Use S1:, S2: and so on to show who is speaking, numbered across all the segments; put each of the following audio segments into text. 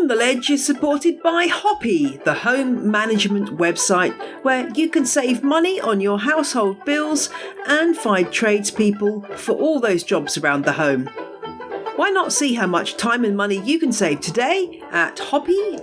S1: On the Ledge is supported by Hoppy, the home management website where you can save money on your household bills and find tradespeople for all those jobs around the home. Why not see how much time and money you can save today at hoppy.co.uk.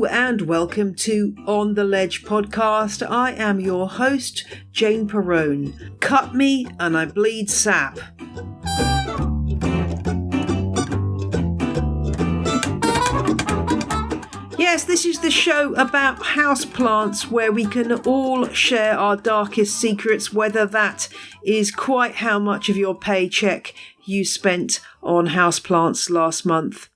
S1: And welcome to On the Ledge podcast. I am your host, Jane Perrone. Cut me and I bleed sap. Yes, this is the show about houseplants where we can all share our darkest secrets, whether that is quite how much of your paycheck you spent on houseplants last month.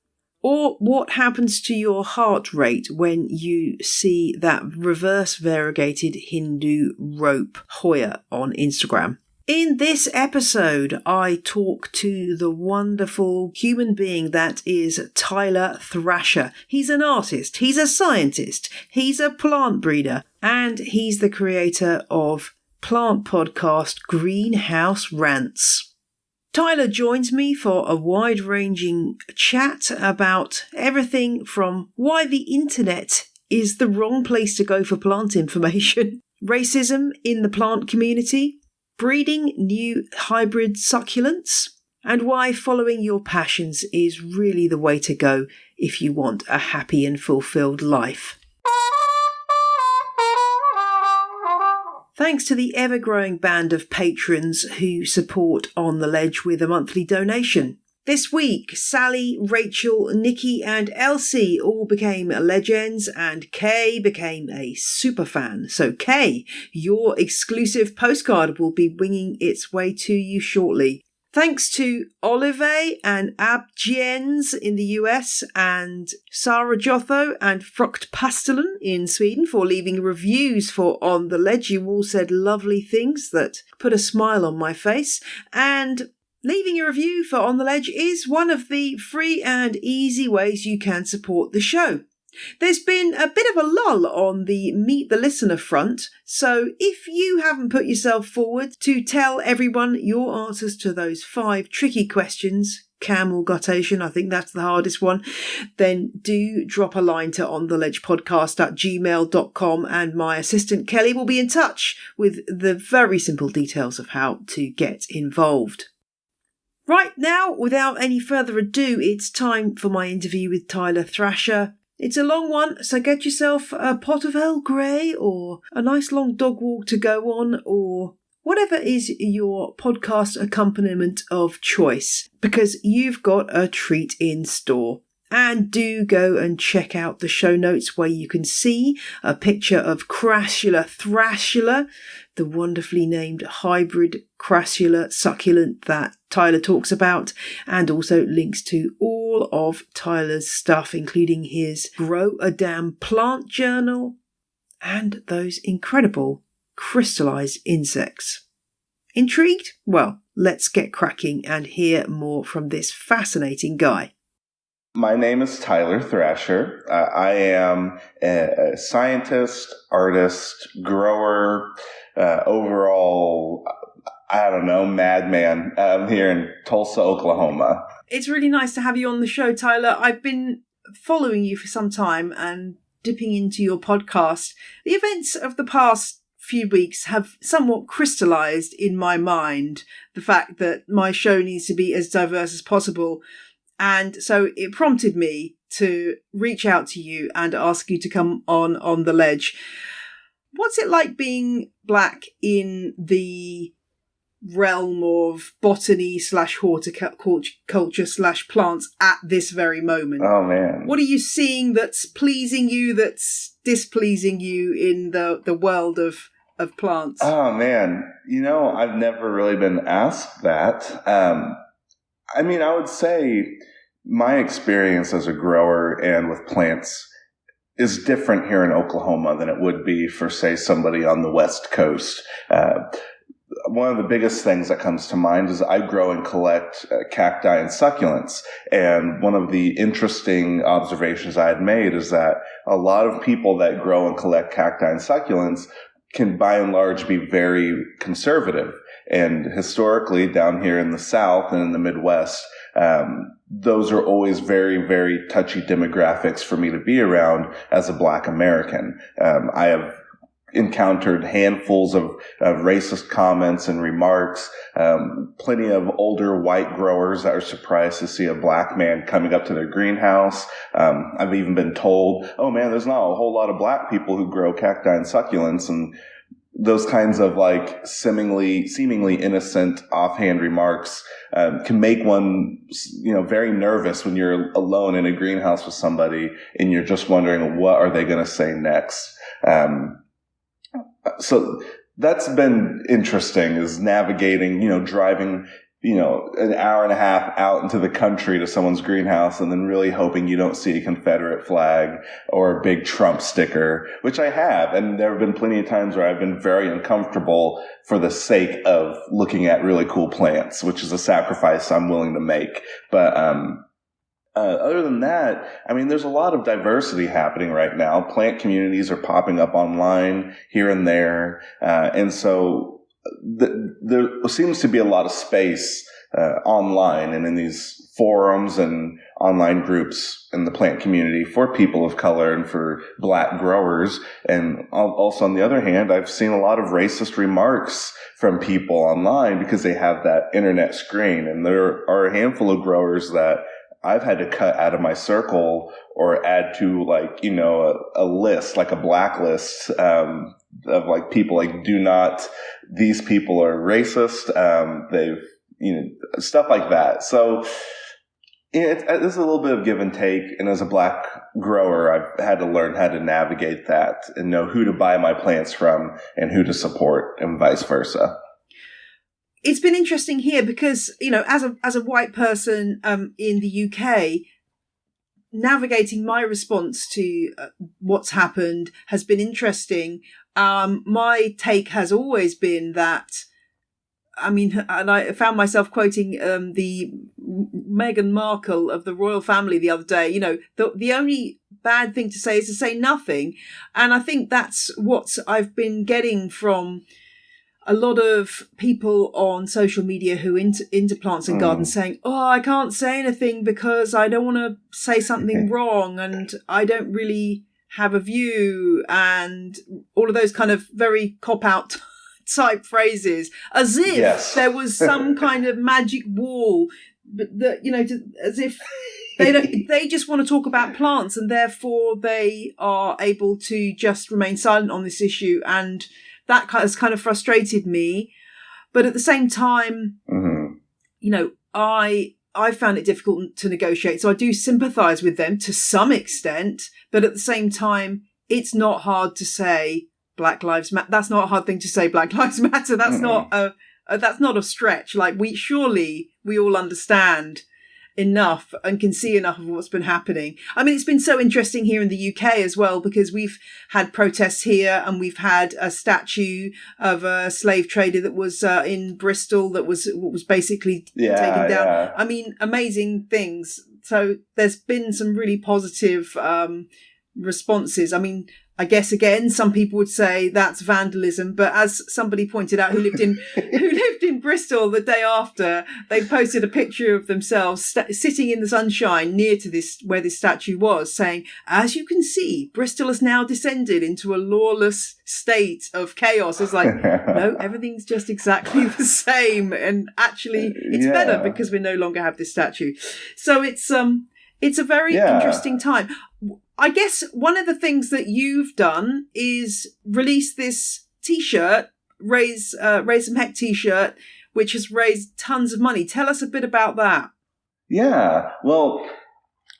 S1: Or what happens to your heart rate when you see that reverse variegated Hindu rope Hoya on Instagram. In this episode, I talk to the wonderful human being that is Tyler Thrasher. He's an artist, he's a scientist, he's a plant breeder, and he's the creator of plant podcast Greenhouse Rants. Tyler joins me for a wide-ranging chat about everything from why the internet is the wrong place to go for plant information, racism in the plant community, breeding new hybrid succulents, and why following your passions is really the way to go if you want a happy and fulfilled life. Thanks to the ever-growing band of patrons who support On the Ledge with a monthly donation. This week, Sally, Rachel, Nikki and Elsie all became legends and Kay became a superfan. So Kay, your exclusive postcard will be winging its way to you shortly. Thanks to Olive and Abjens in the US and Sarah Jotho and Fruktpastelen in Sweden for leaving reviews for On the Ledge. You all said lovely things that put a smile on my face. And leaving a review for On the Ledge is one of the free and easy ways you can support the show. There's been a bit of a lull on the Meet the Listener front, so if you haven't put yourself forward to tell everyone your answers to those 5 tricky questions, camel guttation, I think that's the hardest one, then do drop a line to ontheledgepodcast@gmail.com and my assistant Kelly will be in touch with the very simple details of how to get involved. Right now, without any further ado, it's time for my interview with Tyler Thrasher. It's a long one, so get yourself a pot of Earl Grey or a nice long dog walk to go on or whatever is your podcast accompaniment of choice, because you've got a treat in store. And do go and check out the show notes where you can see a picture of Crassula Thrasher, the wonderfully named hybrid Crassula succulent that Tyler talks about, and also links to all of Tyler's stuff, including his Grow a Damn Plant journal and those incredible crystallized insects. Intrigued? Well, let's get cracking and hear more from this fascinating guy.
S2: My name is Tyler Thrasher. I am a scientist, artist, grower, overall, I don't know, madman here in Tulsa, Oklahoma.
S1: It's really nice to have you on the show, Tyler. I've been following you for some time and dipping into your podcast. The events of the past few weeks have somewhat crystallized in my mind the fact that my show needs to be as diverse as possible. And so it prompted me to reach out to you and ask you to come on the Ledge. What's it like being black in the realm of botany / horticulture / plants at this very moment?
S2: Oh, man.
S1: What are you seeing that's pleasing you, that's displeasing you in the world of plants?
S2: Oh, man. You know, I've never really been asked that. I mean, I would say my experience as a grower and with plants is different here in Oklahoma than it would be for, say, somebody on the West Coast. one of the biggest things that comes to mind is I grow and collect cacti and succulents. And one of the interesting observations I had made is that a lot of people that grow and collect cacti and succulents can by and large be very conservative. And historically, down here in the South and in the Midwest, those are always very, very touchy demographics for me to be around as a Black American. I have encountered handfuls of racist comments and remarks, plenty of older white growers that are surprised to see a Black man coming up to their greenhouse. I've even been told, oh man, there's not a whole lot of Black people who grow cacti and succulents, and those kinds of like seemingly innocent offhand remarks can make one, very nervous when you're alone in a greenhouse with somebody and you're just wondering what are they going to say next. So that's been interesting, is navigating, driving, an hour and a half out into the country to someone's greenhouse and then really hoping you don't see a Confederate flag or a big Trump sticker, which I have. And there have been plenty of times where I've been very uncomfortable for the sake of looking at really cool plants, which is a sacrifice I'm willing to make. But, other than that, there's a lot of diversity happening right now. Plant communities are popping up online here and there. And so there seems to be a lot of space online and in these forums and online groups in the plant community for people of color and for Black growers. And also, on the other hand, I've seen a lot of racist remarks from people online because they have that internet screen. And there are a handful of growers that I've had to cut out of my circle or add to a list, like a blacklist, of like people like these people are racist. Stuff like that. So it's a little bit of give and take. And as a Black grower, I've had to learn how to navigate that and know who to buy my plants from and who to support and vice versa.
S1: It's been interesting here because, as a white person in the UK, navigating my response to what's happened has been interesting. My take has always been that, and I found myself quoting the Meghan Markle of the royal family the other day. The only bad thing to say is to say nothing. And I think that's what I've been getting from a lot of people on social media who into plants and gardens saying, oh, I can't say anything because I don't want to say something wrong and I don't really have a view, and all of those kind of very cop-out type phrases, as if there was some kind of magic wall, as if they just want to talk about plants and therefore they are able to just remain silent on this issue. And that has kind of frustrated me. But at the same time, I found it difficult to negotiate. So I do sympathise with them to some extent. But at the same time, it's not hard to say Black Lives Matter. That's not a hard thing to say, Black Lives Matter. That's not a stretch. Like, we all understand enough and can see enough of what's been happening. It's been so interesting here in the UK as well, because we've had protests here and we've had a statue of a slave trader that was in Bristol that was basically taken down. Amazing things. So there's been some really positive responses. I guess again, some people would say that's vandalism, but as somebody pointed out who lived in Bristol the day after, they posted a picture of themselves sitting in the sunshine near to where this statue was, saying, as you can see, Bristol has now descended into a lawless state of chaos. It's like, no, everything's just exactly the same. And actually it's better because we no longer have this statue. So it's a very interesting time. I guess one of the things that you've done is release this T-shirt, Raise Some Heck T-shirt, which has raised tons of money. Tell us a bit about that. Yeah,
S2: well,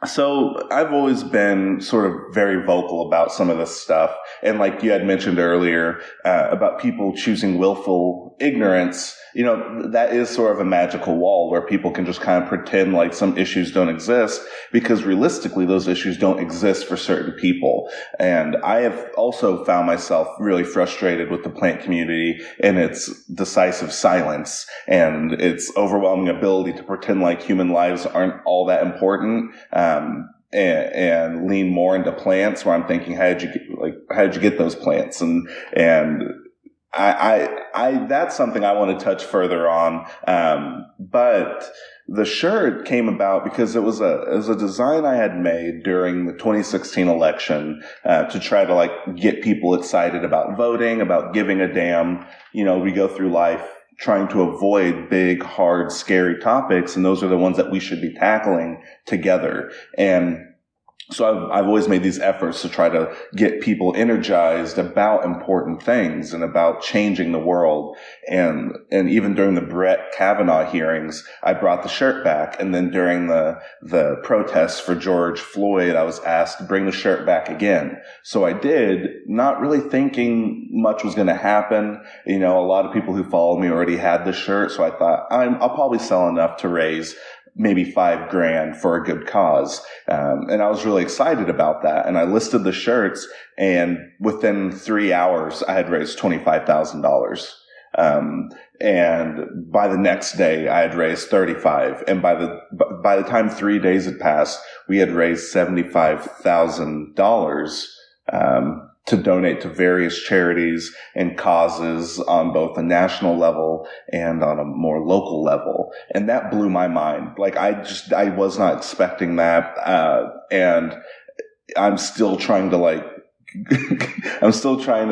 S2: so I've always been sort of very vocal about some of this stuff. And like you had mentioned earlier about people choosing willful ignorance that is sort of a magical wall where people can just kind of pretend like some issues don't exist, because realistically, those issues don't exist for certain people. And I have also found myself really frustrated with the plant community and its decisive silence and its overwhelming ability to pretend like human lives aren't all that important. And lean more into plants, where I'm thinking, how did you get those plants? And I that's something I want to touch further on. But the shirt came about because it was a design I had made during the 2016 election, to try to get people excited about voting, about giving a damn. We go through life trying to avoid big, hard, scary topics, and those are the ones that we should be tackling together. And so I've always made these efforts to try to get people energized about important things and about changing the world. And even during the Brett Kavanaugh hearings, I brought the shirt back. And then during the protests for George Floyd, I was asked to bring the shirt back again. So I did, not really thinking much was going to happen. A lot of people who follow me already had the shirt. So I thought I'll probably sell enough to raise maybe $5,000 for a good cause. And I was really excited about that. And I listed the shirts, and within 3 hours, I had raised $25,000. And by the next day, I had raised 35. And by the time 3 days had passed, we had raised $75,000, to donate to various charities and causes on both a national level and on a more local level. And that blew my mind. I was not expecting that. And I'm still trying to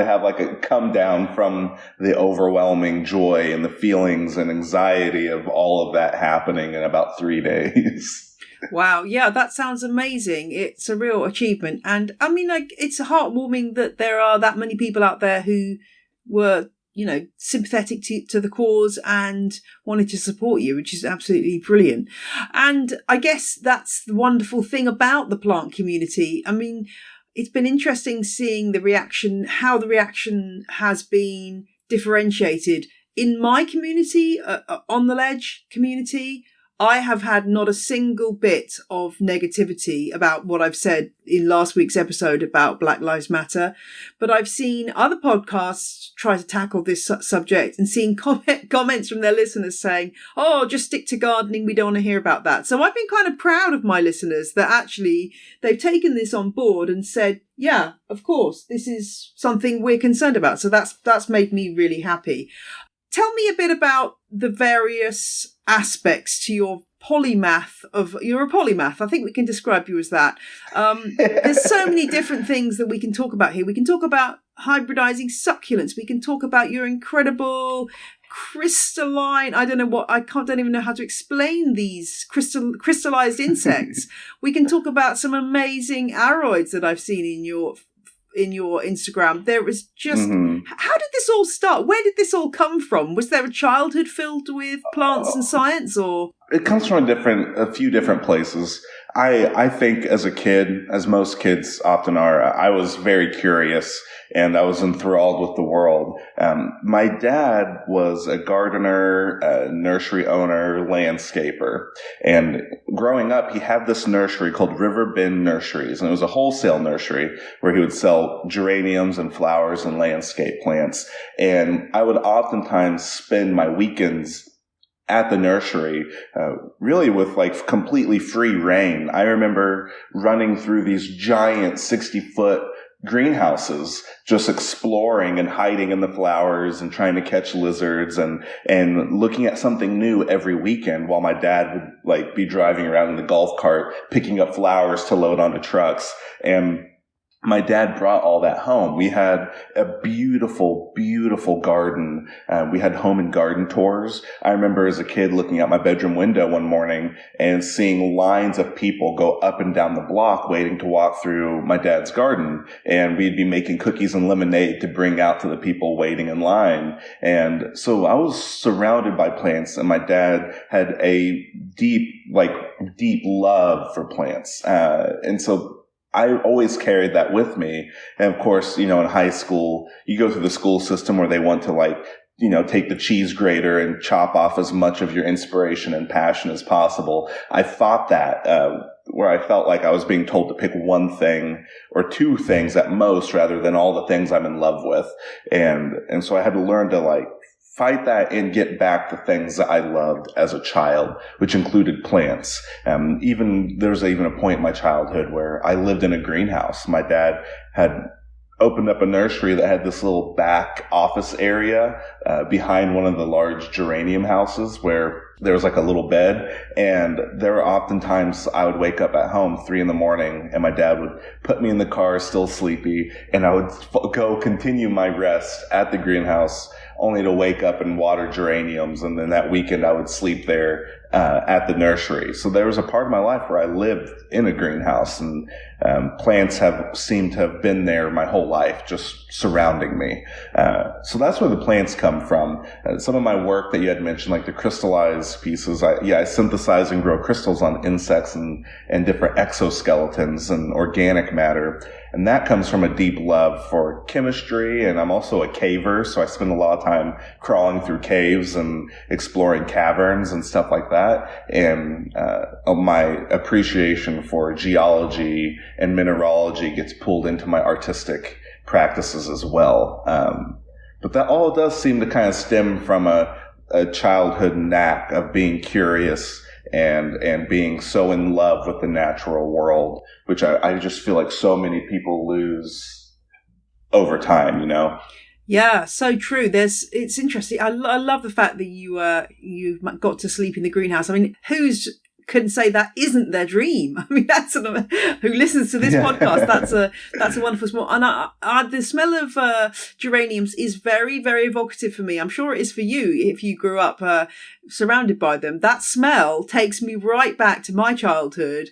S2: have a come down from the overwhelming joy and the feelings and anxiety of all of that happening in about 3 days.
S1: Wow. Yeah, that sounds amazing. It's a real achievement. And I mean, it's heartwarming that there are that many people out there who were, sympathetic to the cause and wanted to support you, which is absolutely brilliant. And I guess that's the wonderful thing about the plant community. I mean, it's been interesting seeing how the reaction has been differentiated. In my community, on the Ledge community, I have had not a single bit of negativity about what I've said in last week's episode about Black Lives Matter, but I've seen other podcasts try to tackle this subject and seen comments from their listeners saying, "Oh, just stick to gardening. We don't want to hear about that." So I've been kind of proud of my listeners that actually they've taken this on board and said, "Yeah, of course, this is something we're concerned about." So that's made me really happy. Tell me a bit about the various aspects to your polymath you're a polymath. I think we can describe you as that. There's so many different things that we can talk about here. We can talk about hybridizing succulents. We can talk about your incredible crystalline, I don't even know how to explain these crystallized insects. We can talk about some amazing aroids that I've seen in your Instagram. There was just, How did this all start? Where did this all come from? Was there a childhood filled with plants and science, or?
S2: It comes from a few different places. I think as a kid, as most kids often are, I was very curious and I was enthralled with the world. My dad was a gardener, a nursery owner, landscaper. And growing up, he had this nursery called River Bend Nurseries. And it was a wholesale nursery where he would sell geraniums and flowers and landscape plants. And I would oftentimes spend my weekends at the nursery, really with completely free reign. I remember running through these giant 60-foot greenhouses, just exploring and hiding in the flowers and trying to catch lizards and looking at something new every weekend while my dad would be driving around in the golf cart, picking up flowers to load onto trucks. And my dad brought all that home. We had a beautiful, beautiful garden. We had home and garden tours. I remember as a kid looking out my bedroom window one morning and seeing lines of people go up and down the block waiting to walk through my dad's garden. And we'd be making cookies and lemonade to bring out to the people waiting in line. And so I was surrounded by plants, and my dad had a deep love for plants. And so I always carried that with me. And of course, in high school, you go through the school system where they want to take the cheese grater and chop off as much of your inspiration and passion as possible. I fought that, where I felt like I was being told to pick one thing or two things at most rather than all the things I'm in love with. And so I had to learn to fight that and get back the things that I loved as a child, which included plants. There was even a point in my childhood where I lived in a greenhouse. My dad had opened up a nursery that had this little back office area behind one of the large geranium houses where there was a little bed. And there were oftentimes I would wake up at home 3 a.m. and my dad would put me in the car still sleepy, and I would go continue my rest at the greenhouse only to wake up and water geraniums. And then that weekend I would sleep there at the nursery. So there was a part of my life where I lived in a greenhouse, and plants have seemed to have been there my whole life, just surrounding me. So that's where the plants come from. Some of my work that you had mentioned, like the crystallized pieces, I synthesize and grow crystals on insects and different exoskeletons and organic matter. And that comes from a deep love for chemistry, and I'm also a caver, so I spend a lot of time crawling through caves and exploring caverns and stuff like that. And my appreciation for geology and mineralogy gets pulled into my artistic practices as well. But that all does seem to kind of stem from a childhood knack of being curious and being so in love with the natural world, which I just feel like so many people lose over time,
S1: Yeah, so true. It's interesting. I love the fact that you got to sleep in the greenhouse. I mean, couldn't say that isn't their dream? I mean, that's who listens to this podcast. That's a wonderful smell. And the smell of geraniums is very, very evocative for me. I'm sure it is for you if you grew up surrounded by them. That smell takes me right back to my childhood.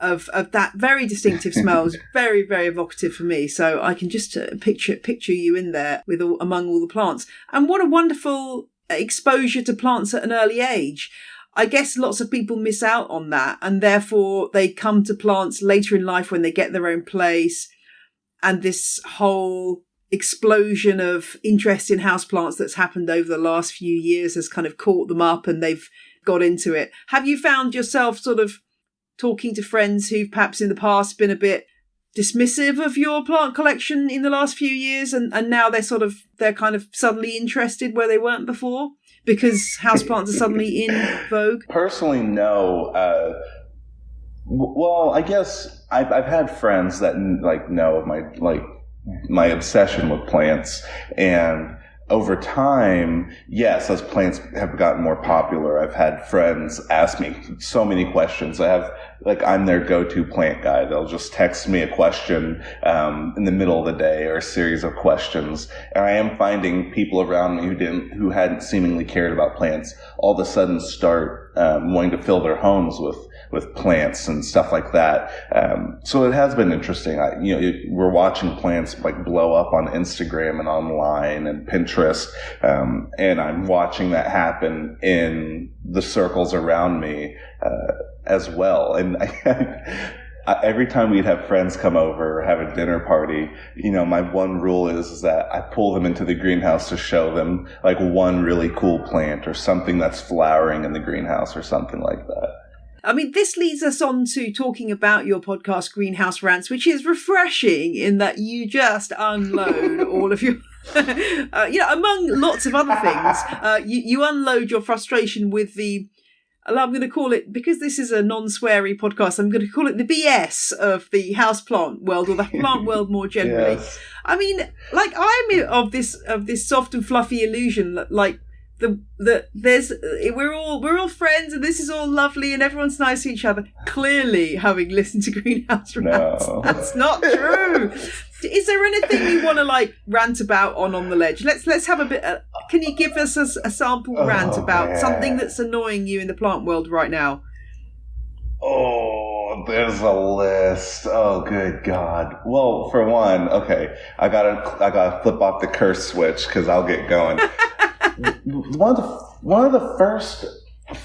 S1: Of that very distinctive smell is very, very evocative for me. So I can just picture you in there among all the plants. And what a wonderful exposure to plants at an early age. I guess lots of people miss out on that, and therefore they come to plants later in life when they get their own place. And this whole explosion of interest in houseplants that's happened over the last few years has kind of caught them up, and they've got into it. Have you found yourself sort of talking to friends who've perhaps in the past been a bit dismissive of your plant collection in the last few years, and now they're kind of suddenly interested where they weren't before because houseplants are suddenly in vogue?
S2: Personally, no. Well, I guess I've had friends that know of my obsession with plants, and over time, yes, as plants have gotten more popular, I've had friends ask me so many questions. I'm their go-to plant guy. They'll just text me a question in the middle of the day, or a series of questions. And I am finding people around me who hadn't seemingly cared about plants all of a sudden start wanting to fill their homes with plants and stuff like that. So it has been interesting. We're watching plants blow up on Instagram and online and Pinterest. And I'm watching that happen in the circles around me, as well. And every time we'd have friends come over or have a dinner party, my one rule is that I pull them into the greenhouse to show them one really cool plant or something that's flowering in the greenhouse or something like that.
S1: I mean, this leads us on to talking about your podcast, Greenhouse Rants, which is refreshing in that you just unload all of your, among lots of other things, you unload your frustration with I'm going to call it, because this is a non-sweary podcast, I'm going to call it the BS of the houseplant world, or the plant world more generally. Yes. I mean, I'm of this soft and fluffy illusion that we're all friends and this is all lovely and everyone's nice to each other. Clearly, having listened to Greenhouse Rants, that's not true. Is there anything you want to rant about on the ledge? Let's have a bit. Can you give us a sample rant about something that's annoying you in the plant world right now?
S2: Oh, there's a list. Oh, good God. Well, for one, okay, I gotta flip off the curse switch because I'll get going. One of the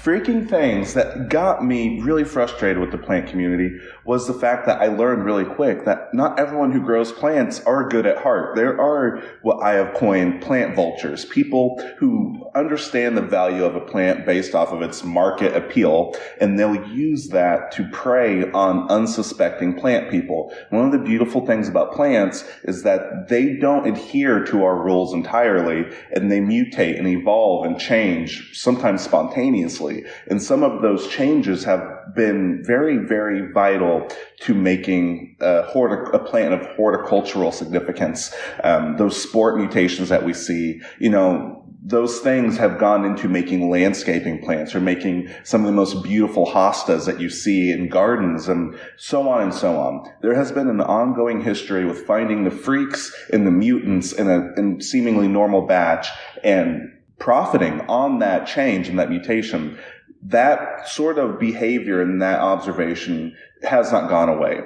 S2: freaking things that got me really frustrated with the plant community was the fact that I learned really quick that not everyone who grows plants are good at heart. There are what I have coined plant vultures, people who understand the value of a plant based off of its market appeal, and they'll use that to prey on unsuspecting plant people. One of the beautiful things about plants is that they don't adhere to our rules entirely, and they mutate and evolve and change, sometimes spontaneously. And some of those changes have been very, very vital to making a plant of horticultural significance. Those sport mutations that we see, those things have gone into making landscaping plants or making some of the most beautiful hostas that you see in gardens and so on and so on. There has been an ongoing history with finding the freaks and the mutants in a seemingly normal batch and profiting on that change and that mutation. That sort of behavior and that observation has not gone away.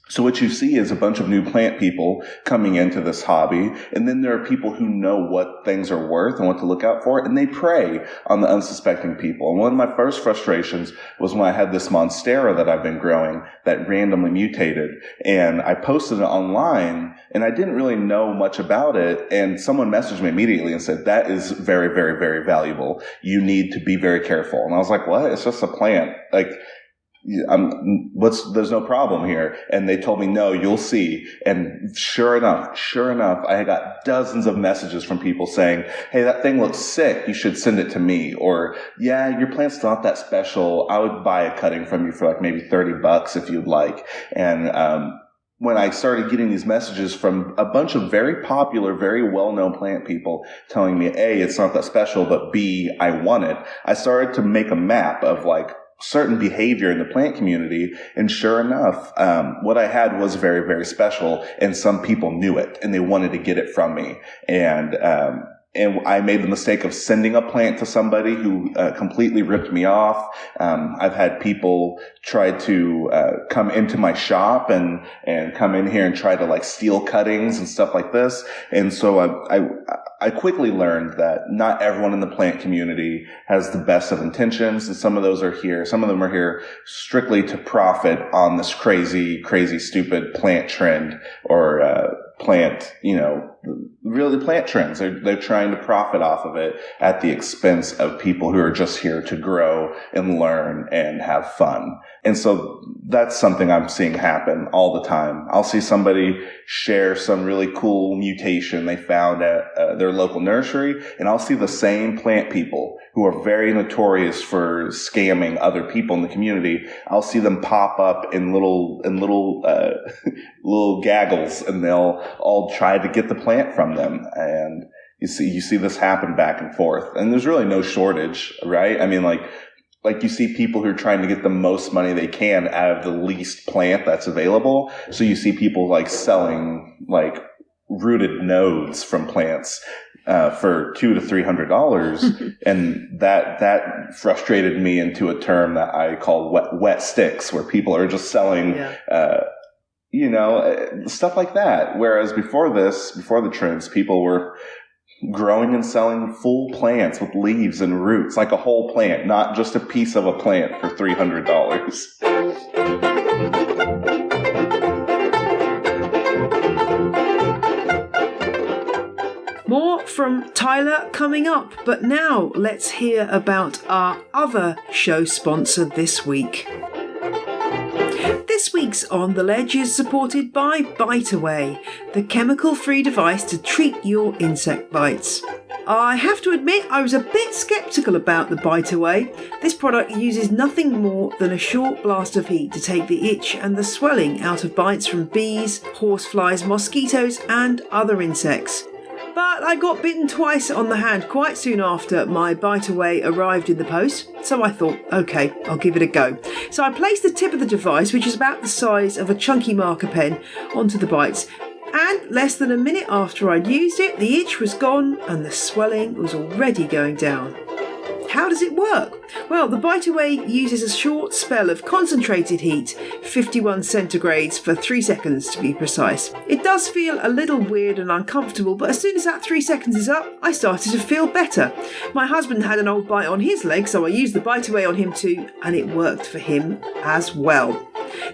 S2: So what you see is a bunch of new plant people coming into this hobby, and then there are people who know what things are worth and what to look out for, and they prey on the unsuspecting people. And one of my first frustrations was when I had this monstera that I've been growing that randomly mutated, and I posted it online, and I didn't really know much about it, and someone messaged me immediately and said, that is very, very, very valuable. You need to be very careful. And I was like, what? It's just a plant. There's no problem here. And they told me, no, you'll see. And sure enough, I got dozens of messages from people saying, hey, that thing looks sick. You should send it to me. Or, yeah, your plant's not that special. I would buy a cutting from you for like maybe $30 if you'd like. And, when I started getting these messages from a bunch of very popular, very well-known plant people telling me, A, it's not that special, but B, I want it, I started to make a map of like certain behavior in the plant community. And sure enough, what I had was very, very special, and some people knew it and they wanted to get it from me. And I made the mistake of sending a plant to somebody who completely ripped me off. I've had people try to come into my shop and come in here and try to like steal cuttings and stuff like this. And so I quickly learned that not everyone in the plant community has the best of intentions, and some of them are here strictly to profit on this crazy, stupid plant trend or plant, really plant trends. They're trying to profit off of it at the expense of people who are just here to grow and learn and have fun. And so that's something I'm seeing happen all the time. I'll see somebody share some really cool mutation they found at their local nursery, and I'll see the same plant people who are very notorious for scamming other people in the community. I'll see them pop up in little gaggles, and they'll all try to get the plant from them. And you see this happen back and forth, and there's really no shortage, right? I mean, like you see people who are trying to get the most money they can out of the least plant that's available. So you see people like selling like rooted nodes from plants for $200 to $300, and that frustrated me into a term that I call wet sticks, where people are just selling, stuff like that. Whereas before the trends, people were growing and selling full plants with leaves and roots, like a whole plant, not just a piece of a plant for $300.
S1: More from Tyler coming up, but now let's hear about our other show sponsor this week. This week's On the Ledge is supported by Bite Away, the chemical-free device to treat your insect bites. I have to admit I was a bit sceptical about the Bite Away. This product uses nothing more than a short blast of heat to take the itch and the swelling out of bites from bees, horseflies, mosquitoes and other insects. But I got bitten twice on the hand quite soon after my Bite Away arrived in the post, so I thought, okay, I'll give it a go. So I placed the tip of the device, which is about the size of a chunky marker pen, onto the bites, and less than a minute after I'd used it, the itch was gone and the swelling was already going down. How does it work? Well, the Bite-Away uses a short spell of concentrated heat, 51 centigrades for 3 seconds to be precise. It does feel a little weird and uncomfortable, but as soon as that 3 seconds is up, I started to feel better. My husband had an old bite on his leg, so I used the Bite-Away on him too, and it worked for him as well.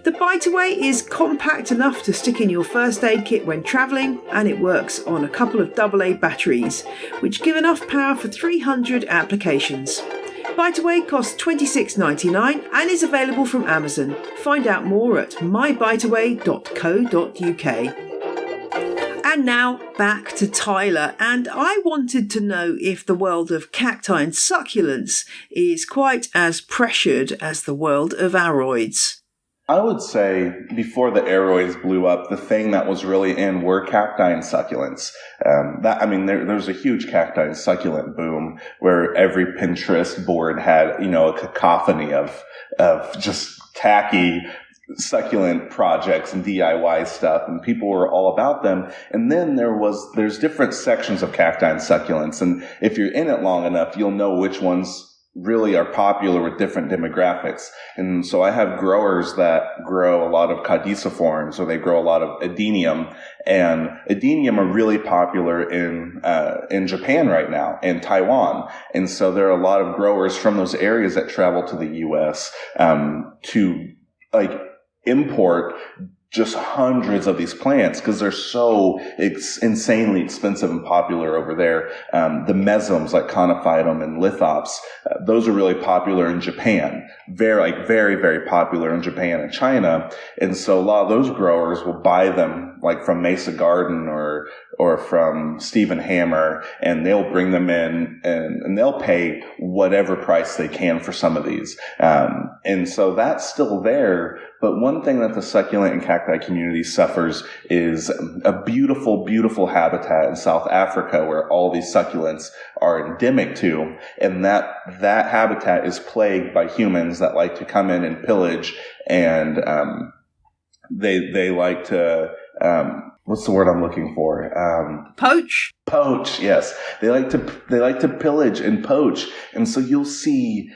S1: The Bite-Away is compact enough to stick in your first aid kit when travelling, and it works on a couple of AA batteries, which give enough power for 300 applications. Bite-Away costs $26.99 and is available from Amazon. Find out more at mybiteaway.co.uk. And now back to Tyler, and I wanted to know if the world of cacti and succulents is quite as pressured as the world of aroids.
S2: I would say before the aroids blew up, the thing that was really in were cacti and succulents. There was a huge cacti and succulent boom where every Pinterest board had, a cacophony of just tacky succulent projects and DIY stuff, and people were all about them. And then there's different sections of cacti and succulents, and if you're in it long enough, you'll know which ones really are popular with different demographics. And so I have growers that grow a lot of caudiciforms, or they grow a lot of adenium, and adenium are really popular in Japan right now, in Taiwan. And so there are a lot of growers from those areas that travel to the US to import just hundreds of these plants because they're so insanely expensive and popular over there. The mesums like Conophytum and Lithops, those are really popular in Japan. Very, very popular in Japan and China. And so a lot of those growers will buy them like from Mesa Garden or from Stephen Hammer, and they'll bring them in and they'll pay whatever price they can for some of these. And so that's still there. But one thing that the succulent and cacti community suffers is a beautiful, beautiful habitat in South Africa where all these succulents are endemic to. And that habitat is plagued by humans that like to come in and pillage, and they like to, what's the word I'm looking for?
S1: Poach.
S2: Poach, yes. They like to pillage and poach. And so you'll see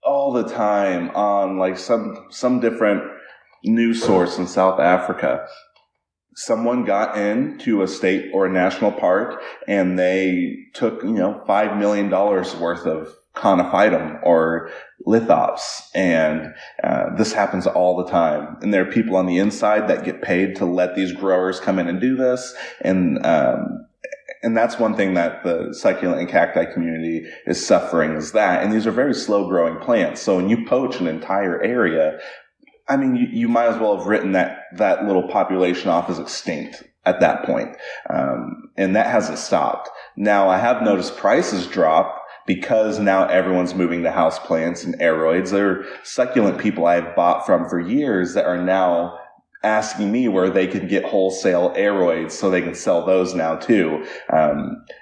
S2: all the time on like some different news source in South Africa, someone got into a state or a national park and they took, $5 million worth of Conophytum or Lithops. And this happens all the time. And there are people on the inside that get paid to let these growers come in and do this. And that's one thing that the succulent and cacti community is suffering, is that. And these are very slow growing plants. So when you poach an entire area, you might as well have written that little population off as extinct at that point. And that hasn't stopped. Now, I have noticed prices drop because now everyone's moving to houseplants and aroids. There are succulent people I have bought from for years that are now asking me where they can get wholesale aroids so they can sell those now too.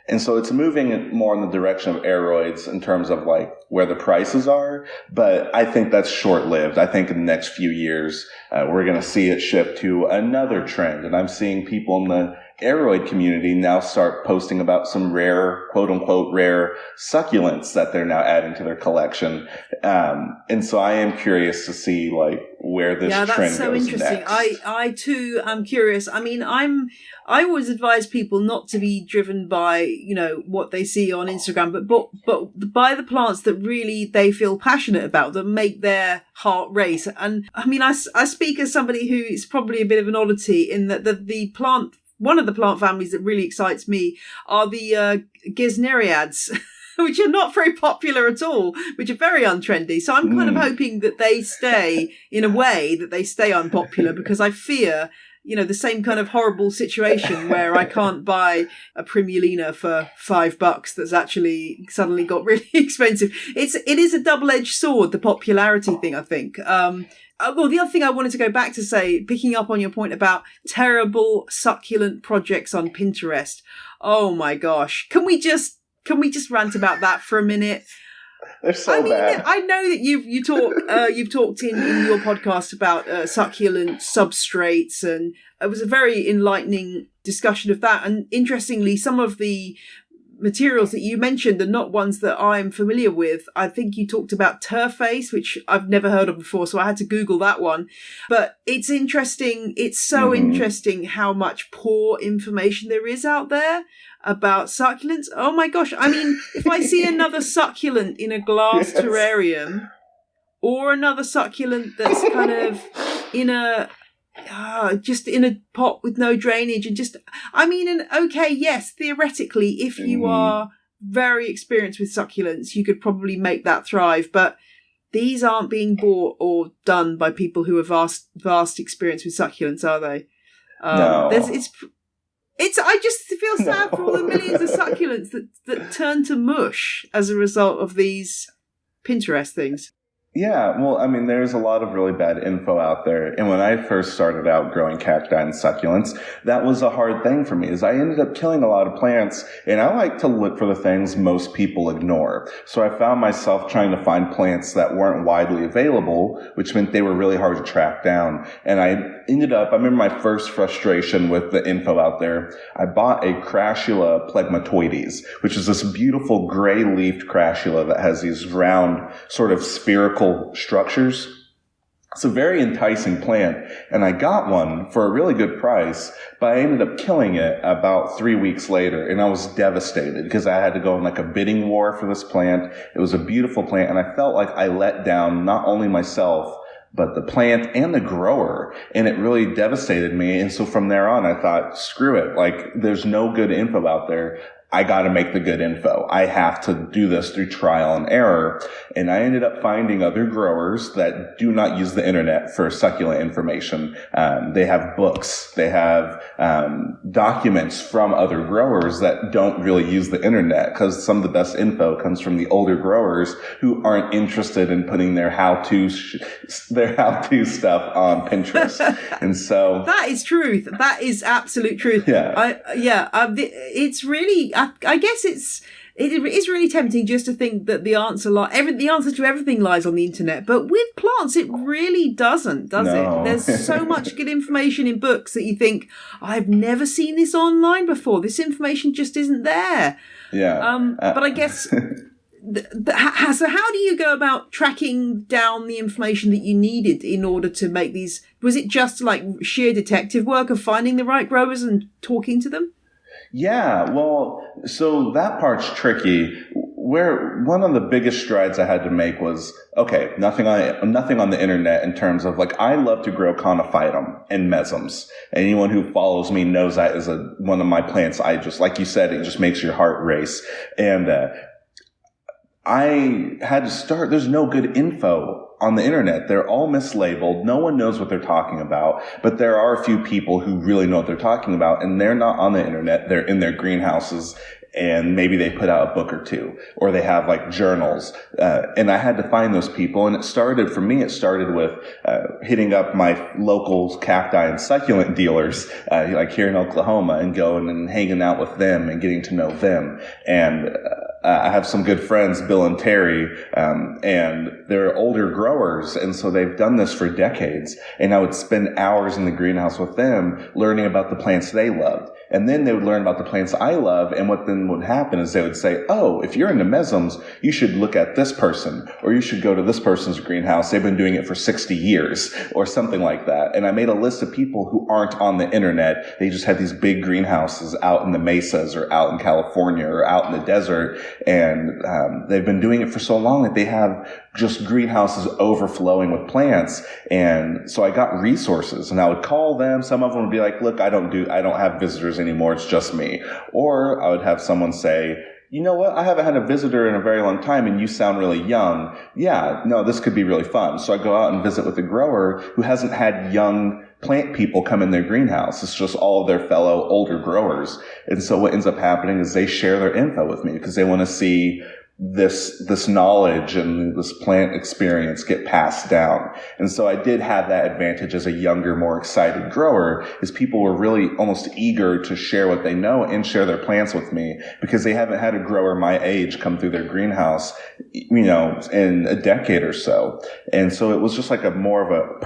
S2: And so it's moving more in the direction of aroids in terms of like where the prices are. But I think that's short lived. I think in the next few years, we're going to see it shift to another trend. And I'm seeing people in the aroid community now start posting about some rare, quote unquote, rare succulents that they're now adding to their collection. And so I am curious to see like where this trend goes next. Yeah, that's so interesting.
S1: I too am curious. I always advise people not to be driven by, what they see on Instagram, but by the plants that really they feel passionate about, that make their heart race. And I speak as somebody who is probably a bit of an oddity in that one of the plant families that really excites me are the Gesneriads, which are not very popular at all, which are very untrendy. So I'm kind of hoping that they stay, in a way, that they stay unpopular, because I fear, the same kind of horrible situation where I can't buy a Primulina for $5 that's actually suddenly got really expensive. It is a double-edged sword, the popularity thing, I think. Well, the other thing I wanted to go back to say, picking up on your point about terrible succulent projects on Pinterest. Oh my gosh. Can we just rant about that for a minute?
S2: They're so bad.
S1: I know that you've talked in your podcast about succulent substrates, and it was a very enlightening discussion of that. And interestingly, some of the materials that you mentioned are not ones that I'm familiar with. I think you talked about turface, which I've never heard of before, so I had to Google that one. But it's interesting. It's so interesting how much poor information there is out there about succulents. Oh my gosh. I mean, if I see another succulent in a glass terrarium or another succulent that's kind of in a just in a pot with no drainage and just, I mean, and okay, yes, theoretically, if you are very experienced with succulents, you could probably make that thrive, but these aren't being bought or done by people who have vast experience with succulents, are they?
S2: No.
S1: I just feel sad for all the millions of succulents that turn to mush as a result of these Pinterest things.
S2: Yeah, well, I mean, there's a lot of really bad info out there. And when I first started out growing cacti and succulents, that was a hard thing for me, is I ended up killing a lot of plants, and I like to look for the things most people ignore. So I found myself trying to find plants that weren't widely available, which meant they were really hard to track down. And I remember my first frustration with the info out there. I bought a Crassula plegmatoides, which is this beautiful gray-leafed Crassula that has these round, sort of spherical structures. It's a very enticing plant, and I got one for a really good price, but I ended up killing it about 3 weeks later, and I was devastated because I had to go in like a bidding war for this plant. It was a beautiful plant, and I felt like I let down not only myself, but the plant and the grower, and it really devastated me. And so from there on, I thought, screw it. Like, there's no good info out there. I got to make the good info. I have to do this through trial and error. And I ended up finding other growers that do not use the internet for succulent information. They have books. They have documents from other growers that don't really use the internet, because some of the best info comes from the older growers who aren't interested in putting their how-to stuff on Pinterest. And so
S1: that is truth. That is absolute truth.
S2: Yeah.
S1: It's really, I guess it is really tempting just to think that the answer to everything lies on the internet. But with plants, it really doesn't, does it? There's so much good information in books that you think, I've never seen this online before. This information just isn't there.
S2: Yeah.
S1: But I guess, so how do you go about tracking down the information that you needed in order to make these? Was it just like sheer detective work of finding the right growers and talking to them?
S2: Yeah, well, so that part's tricky. Where one of the biggest strides I had to make was, okay, nothing on the internet in terms of, like, I love to grow conophytum and mesums. Anyone who follows me knows that is one of my plants. I just, like you said, it just makes your heart race. And I had to start. There's no good info on the internet. They're all mislabeled. No one knows what they're talking about, but there are a few people who really know what they're talking about, and they're not on the internet. They're in their greenhouses, and maybe they put out a book or two, or they have like journals. And I had to find those people. And it started with hitting up my local cacti and succulent dealers, like here in Oklahoma, and going and hanging out with them and getting to know them. And I have some good friends, Bill and Terry, and they're older growers, and so they've done this for decades. And I would spend hours in the greenhouse with them learning about the plants they loved. And then they would learn about the plants I love, and what then would happen is they would say, oh, if you're into mesums, you should look at this person, or you should go to this person's greenhouse. They've been doing it for 60 years, or something like that. And I made a list of people who aren't on the internet. They just have these big greenhouses out in the mesas, or out in California, or out in the desert. And they've been doing it for so long that they have just greenhouses overflowing with plants. And so I got resources, and I would call them. Some of them would be like, look, I don't have visitors anymore. It's just me. Or I would have someone say, you know what? I haven't had a visitor in a very long time, and you sound really young. Yeah, no, this could be really fun. So I go out and visit with a grower who hasn't had young plant people come in their greenhouse. It's just all of their fellow older growers. And so what ends up happening is they share their info with me because they want to see this knowledge and this plant experience get passed down. And so I did have that advantage as a younger, more excited grower, is people were really almost eager to share what they know and share their plants with me, because they haven't had a grower my age come through their greenhouse, in a decade or so. And so it was just like more of a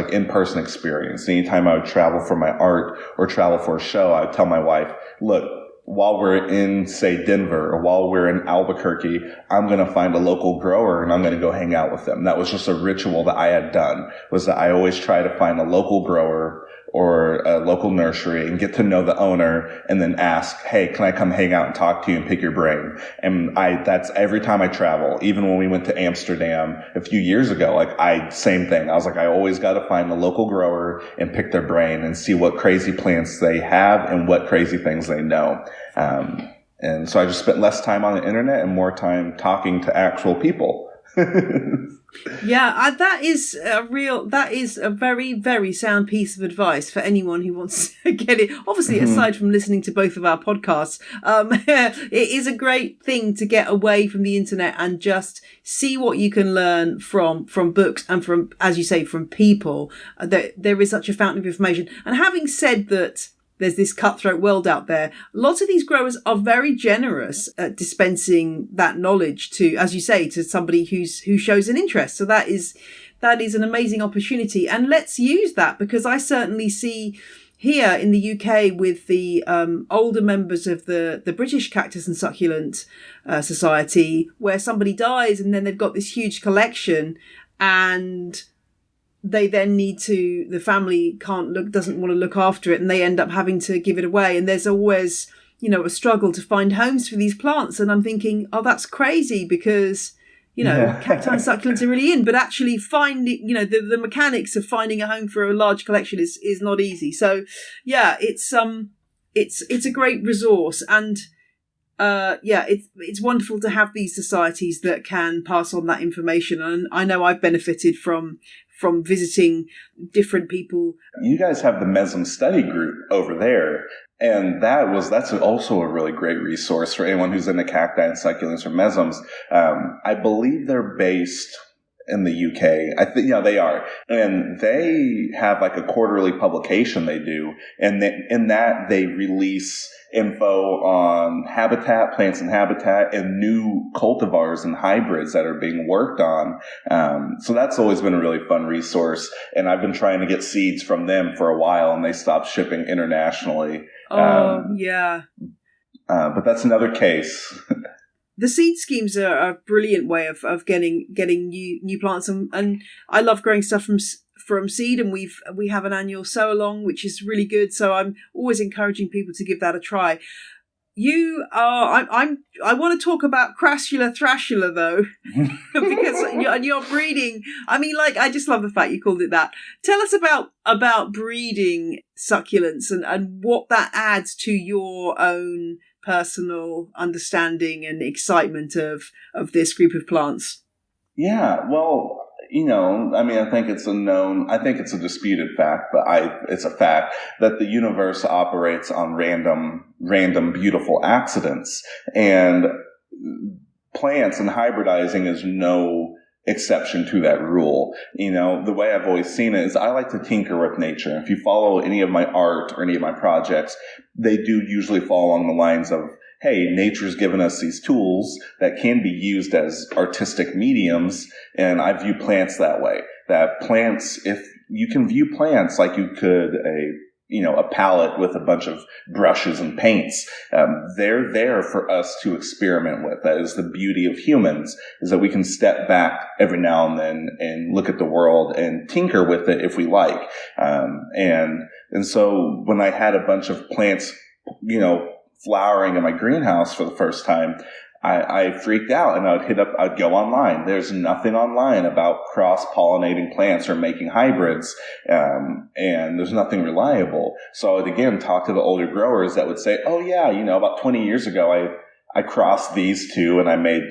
S2: in-person experience. Anytime I would travel for my art or travel for a show, I would tell my wife, look, while we're in, say, Denver, or while we're in Albuquerque, I'm going to find a local grower and I'm going to go hang out with them. That was just a ritual that I had done, was that I always try to find a local grower or a local nursery and get to know the owner and then ask, hey, can I come hang out and talk to you and pick your brain? And that's every time I travel. Even when we went to Amsterdam a few years ago, same thing. I was like, I always got to find a local grower and pick their brain and see what crazy plants they have and what crazy things they know. And so I just spent less time on the internet and more time talking to actual people.
S1: Yeah, that is a very, very sound piece of advice for anyone who wants to get it. Obviously, aside from listening to both of our podcasts, it is a great thing to get away from the internet and just see what you can learn from books and from, as you say, from people. There is such a fountain of information. And having said that, there's this cutthroat world out there. Lots of these growers are very generous at dispensing that knowledge to, as you say, to somebody who shows an interest. So that is an amazing opportunity. And let's use that, because I certainly see here in the UK with the older members of the British Cactus and Succulent Society, where somebody dies and then they've got this huge collection, and they then the family doesn't want to look after it, and they end up having to give it away. And there's always, a struggle to find homes for these plants. And I'm thinking, oh, that's crazy, because, cacti and succulents are really in, but actually finding, the mechanics of finding a home for a large collection is not easy. So yeah, it's a great resource. And it's wonderful to have these societies that can pass on that information. And I know I've benefited from visiting different people. You
S2: guys have the Mesm study group over there, and that's also a really great resource for anyone who's into cacti and succulents or mesms. I believe they're based in the UK. I think, they are. And they have like a quarterly publication they do. And in that they release info on habitat, plants and habitat, and new cultivars and hybrids that are being worked on. So that's always been a really fun resource. And I've been trying to get seeds from them for a while, and they stopped shipping internationally.
S1: Yeah.
S2: But that's another case.
S1: The seed schemes are a brilliant way of getting new plants, and I love growing stuff from seed, and we have an annual sow along, which is really good. So I'm always encouraging people to give that a try. I want to talk about Crassula Thrasher though, because you're breeding. I mean, I just love the fact you called it that. Tell us about breeding succulents and what that adds to your own personal understanding and excitement of this group of plants.
S2: Yeah, well, I think it's a disputed fact, but it's a fact that the universe operates on random beautiful accidents, and plants and hybridizing is no exception to that rule. The way I've always seen it is I like to tinker with nature. If you follow any of my art or any of my projects, they do usually fall along the lines of, hey, nature's given us these tools that can be used as artistic mediums. And I view plants that way. That plants, if you can view plants like you could a palette with a bunch of brushes and paints, they're there for us to experiment with. That is the beauty of humans, is that we can step back every now and then and look at the world and tinker with it if we like. And so when I had a bunch of plants, flowering in my greenhouse for the first time, I freaked out, and I'd go online. There's nothing online about cross-pollinating plants or making hybrids, and there's nothing reliable. So I would again talk to the older growers that would say, oh yeah, about 20 years ago, I crossed these two and I made,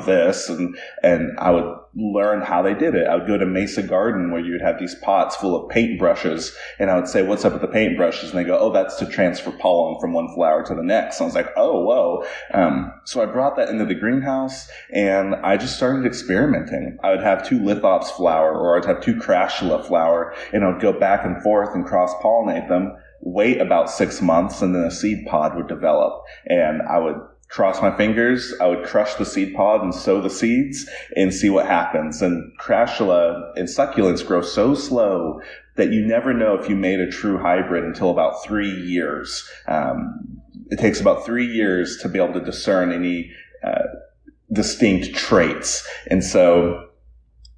S2: this, and I would learn how they did it. I would go to Mesa Garden, where you would have these pots full of paintbrushes, and I would say, what's up with the paintbrushes? And they go, oh, that's to transfer pollen from one flower to the next. And I was like, oh, whoa. So I brought that into the greenhouse, and I just started experimenting. I would have 2 lithops flower, or I'd have 2 Crassula flower, and I would go back and forth and cross-pollinate them, wait about 6 months, and then a seed pod would develop. And I would cross my fingers, I would crush the seed pod and sow the seeds and see what happens. And Crassula and succulents grow so slow that you never know if you made a true hybrid until about 3 years. it takes about 3 years to be able to discern any distinct traits. And so,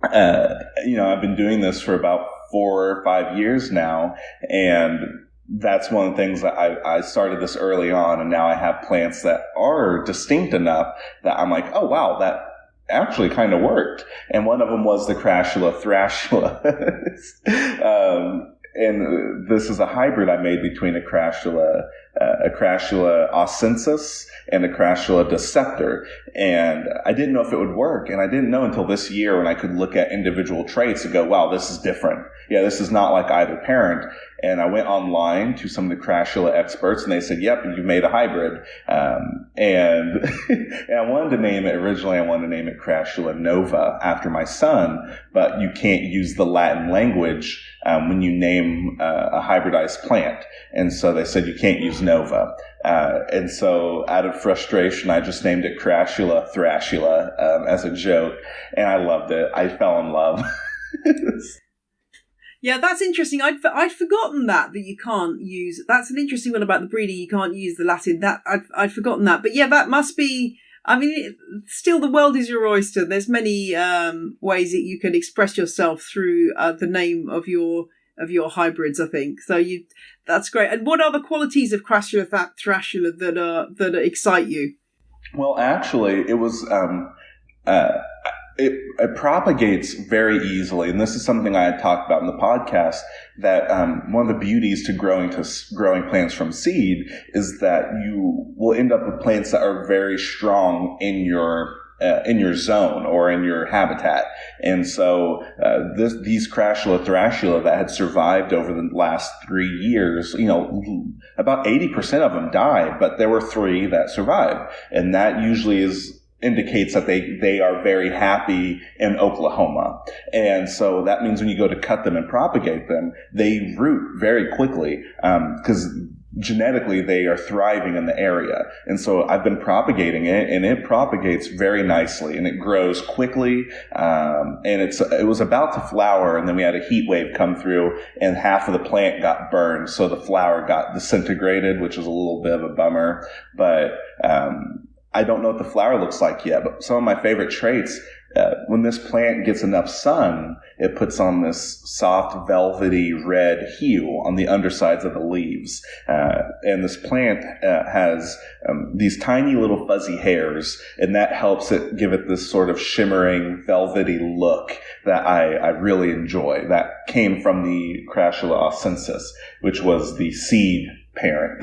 S2: I've been doing this for about 4 or 5 years now, and that's one of the things that I started this early on, and now I have plants that are distinct enough that I'm like, oh wow, that actually kind of worked. And one of them was the Crassula Thrasher. And this is a hybrid I made between a Crassula oscensus and a Crassula deceptor. And I didn't know if it would work. And I didn't know until this year when I could look at individual traits and go, wow, this is different. Yeah, this is not like either parent. And I went online to some of the Crassula experts, and they said, yep, you made a hybrid. And I wanted to name it, originally I wanted to name it Crassula nova after my son, but you can't use the Latin language when you name a hybridized plant. And so they said you can't use nova. And so out of frustration, I just named it Crassula Thrasher as a joke. And I loved it. I fell in love.
S1: Yeah, that's interesting. I'd forgotten that you can't use. That's an interesting one about the breeding. You can't use the Latin. That I'd forgotten that. But yeah, that must be. I mean, still, the world is your oyster. There's many ways that you can express yourself through the name of your hybrids, I think. So that's great. And what are the qualities of Crassula Thrasher that excite you?
S2: Well, actually, it was. It propagates very easily, and this is something I had talked about in the podcast, that one of the beauties to growing plants from seed is that you will end up with plants that are very strong in your zone or in your habitat. And so these Crassula Thrasher that had survived over the last 3 years, about 80% of them died, but there were 3 that survived, and that usually indicates that they are very happy in Oklahoma. And so that means when you go to cut them and propagate them, they root very quickly because genetically they are thriving in the area. And so I've been propagating it, and it propagates very nicely, and it grows quickly. And it was about to flower, and then we had a heat wave come through, and half of the plant got burned, so the flower got disintegrated, which is a little bit of a bummer. But I don't know what the flower looks like yet, but some of my favorite traits, when this plant gets enough sun, it puts on this soft, velvety red hue on the undersides of the leaves. And this plant has these tiny little fuzzy hairs, and that helps it give it this sort of shimmering, velvety look that I really enjoy. That came from the Crassula oscensus, which was the seed parent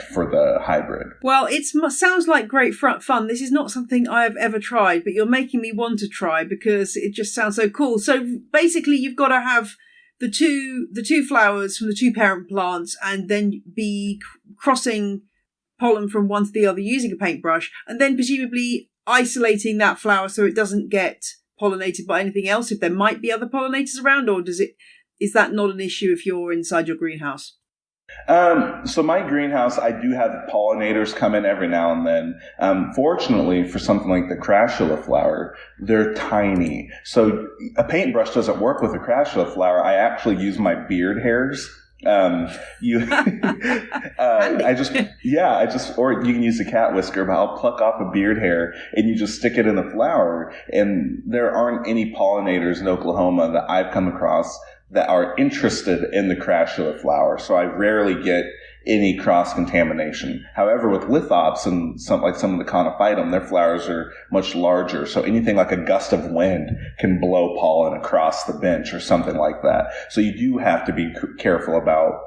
S2: for the hybrid.
S1: Well, it sounds like great fun. This is not something I've ever tried, but you're making me want to try because it just sounds so cool. So basically, you've got to have the two flowers from the 2 parent plants, and then be crossing pollen from one to the other using a paintbrush, and then presumably isolating that flower so it doesn't get pollinated by anything else if there might be other pollinators around, or is that not an issue if you're inside your greenhouse?
S2: So my greenhouse, I do have pollinators come in every now and then. Fortunately, for something like the Crassula flower, they're tiny. So a paintbrush doesn't work with a Crassula flower. I actually use my beard hairs. Or you can use a cat whisker, but I'll pluck off a beard hair and you just stick it in the flower. And there aren't any pollinators in Oklahoma that I've come across that are interested in the Crassula flower. So I rarely get any cross-contamination. However, with lithops and some of the conophytum, their flowers are much larger. So anything like a gust of wind can blow pollen across the bench or something like that. So you do have to be careful about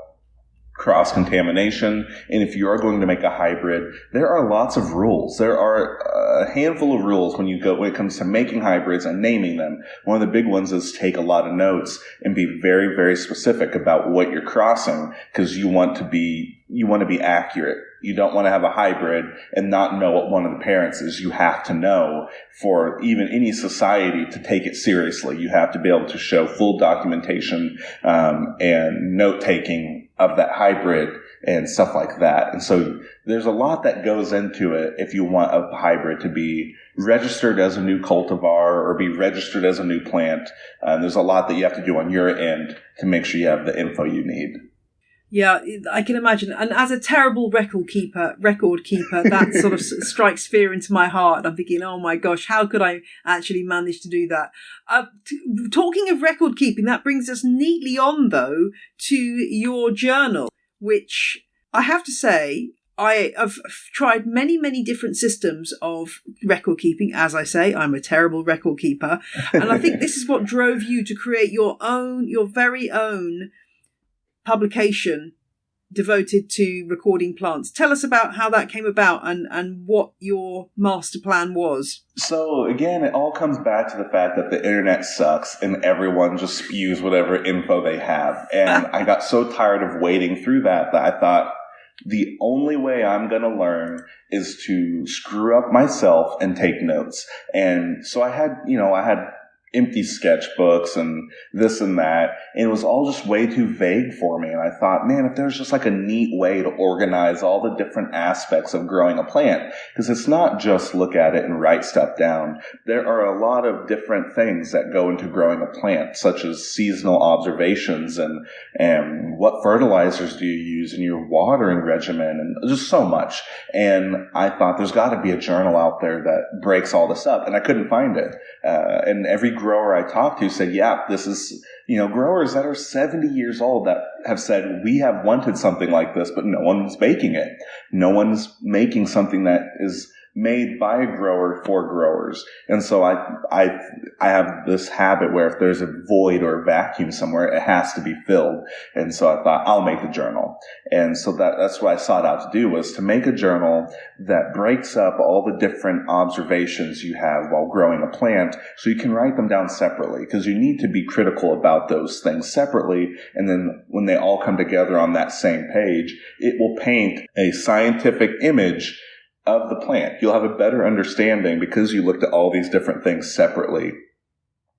S2: cross-contamination. And if you are going to make a hybrid, there are lots of rules. There are a handful of rules when it comes to making hybrids and naming them. One of the big ones is take a lot of notes and be very, very specific about what you're crossing, because you want to be accurate. You don't want to have a hybrid and not know what one of the parents is. You have to know, for even any society to take it seriously. You have to be able to show full documentation and note-taking of that hybrid and stuff like that. And so there's a lot that goes into it if you want a hybrid to be registered as a new cultivar or be registered as a new plant. There's a lot that you have to do on your end to make sure you have the info you need.
S1: Yeah, I can imagine. And as a terrible record keeper, that sort of strikes fear into my heart. I'm thinking, oh my gosh, how could I actually manage to do that? Talking of record keeping, that brings us neatly on, though, to your journal, which I have to say, I have tried many, many different systems of record keeping. As I say, I'm a terrible record keeper. And I think this is what drove you to create your very own publication devoted to recording plants. Tell us about how that came about and what your master plan was.
S2: So again, it all comes back to the fact that the internet sucks and everyone just spews whatever info they have. And I got so tired of wading through that I thought, the only way I'm going to learn is to screw up myself and take notes. And so I had empty sketchbooks and this and that, and it was all just way too vague for me. And I thought, man, if there's just like a neat way to organize all the different aspects of growing a plant, because it's not just look at it and write stuff down. There are a lot of different things that go into growing a plant, such as seasonal observations and what fertilizers do you use in your watering regimen, and just so much. And I thought there's got to be a journal out there that breaks all this up, and I couldn't find it. And every grower I talked to said, yeah, this is, growers that are 70 years old that have said, we have wanted something like this, but no one's making it. No one's making something that is made by a grower for growers. And so I have this habit where if there's a void or a vacuum somewhere, it has to be filled. And so I thought, I'll make the journal. And so that's what I sought out to do, was to make a journal that breaks up all the different observations you have while growing a plant, so you can write them down separately, because you need to be critical about those things separately. And then when they all come together on that same page, it will paint a scientific image of the plant. You'll have a better understanding because you looked at all these different things separately.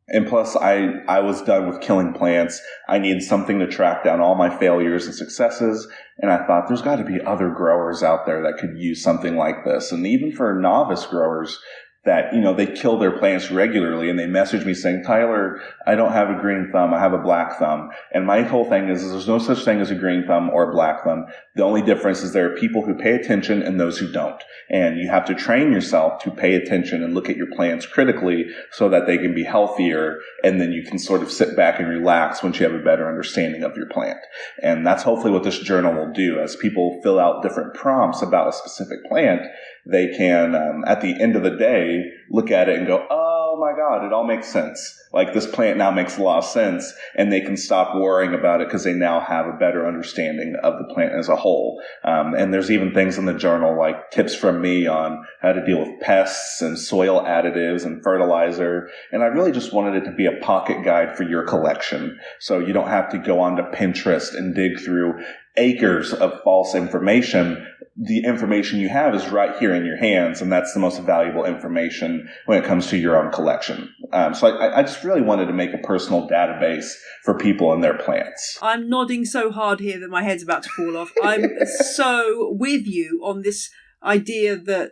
S2: And plus, I was done with killing plants. I needed something to track down all my failures and successes. And I thought there's got to be other growers out there that could use something like this. And even for novice growers that, they kill their plants regularly, and they message me saying, Tyler, I don't have a green thumb, I have a black thumb. And my whole thing is there's no such thing as a green thumb or a black thumb. The only difference is there are people who pay attention and those who don't. And you have to train yourself to pay attention and look at your plants critically so that they can be healthier, and then you can sort of sit back and relax once you have a better understanding of your plant. And that's hopefully what this journal will do. As people fill out different prompts about a specific plant, they can, at the end of the day, look at it and go, oh my God, it all makes sense. Like, this plant now makes a lot of sense, and they can stop worrying about it because they now have a better understanding of the plant as a whole. And there's even things in the journal like tips from me on how to deal with pests and soil additives and fertilizer. And I really just wanted it to be a pocket guide for your collection, so you don't have to go onto Pinterest and dig through acres of false information. The information you have is right here in your hands, and that's the most valuable information when it comes to your own collection. So I just really wanted to make a personal database for people and their plants.
S1: I'm nodding so hard here that my head's about to fall off. I'm so with you on this idea that,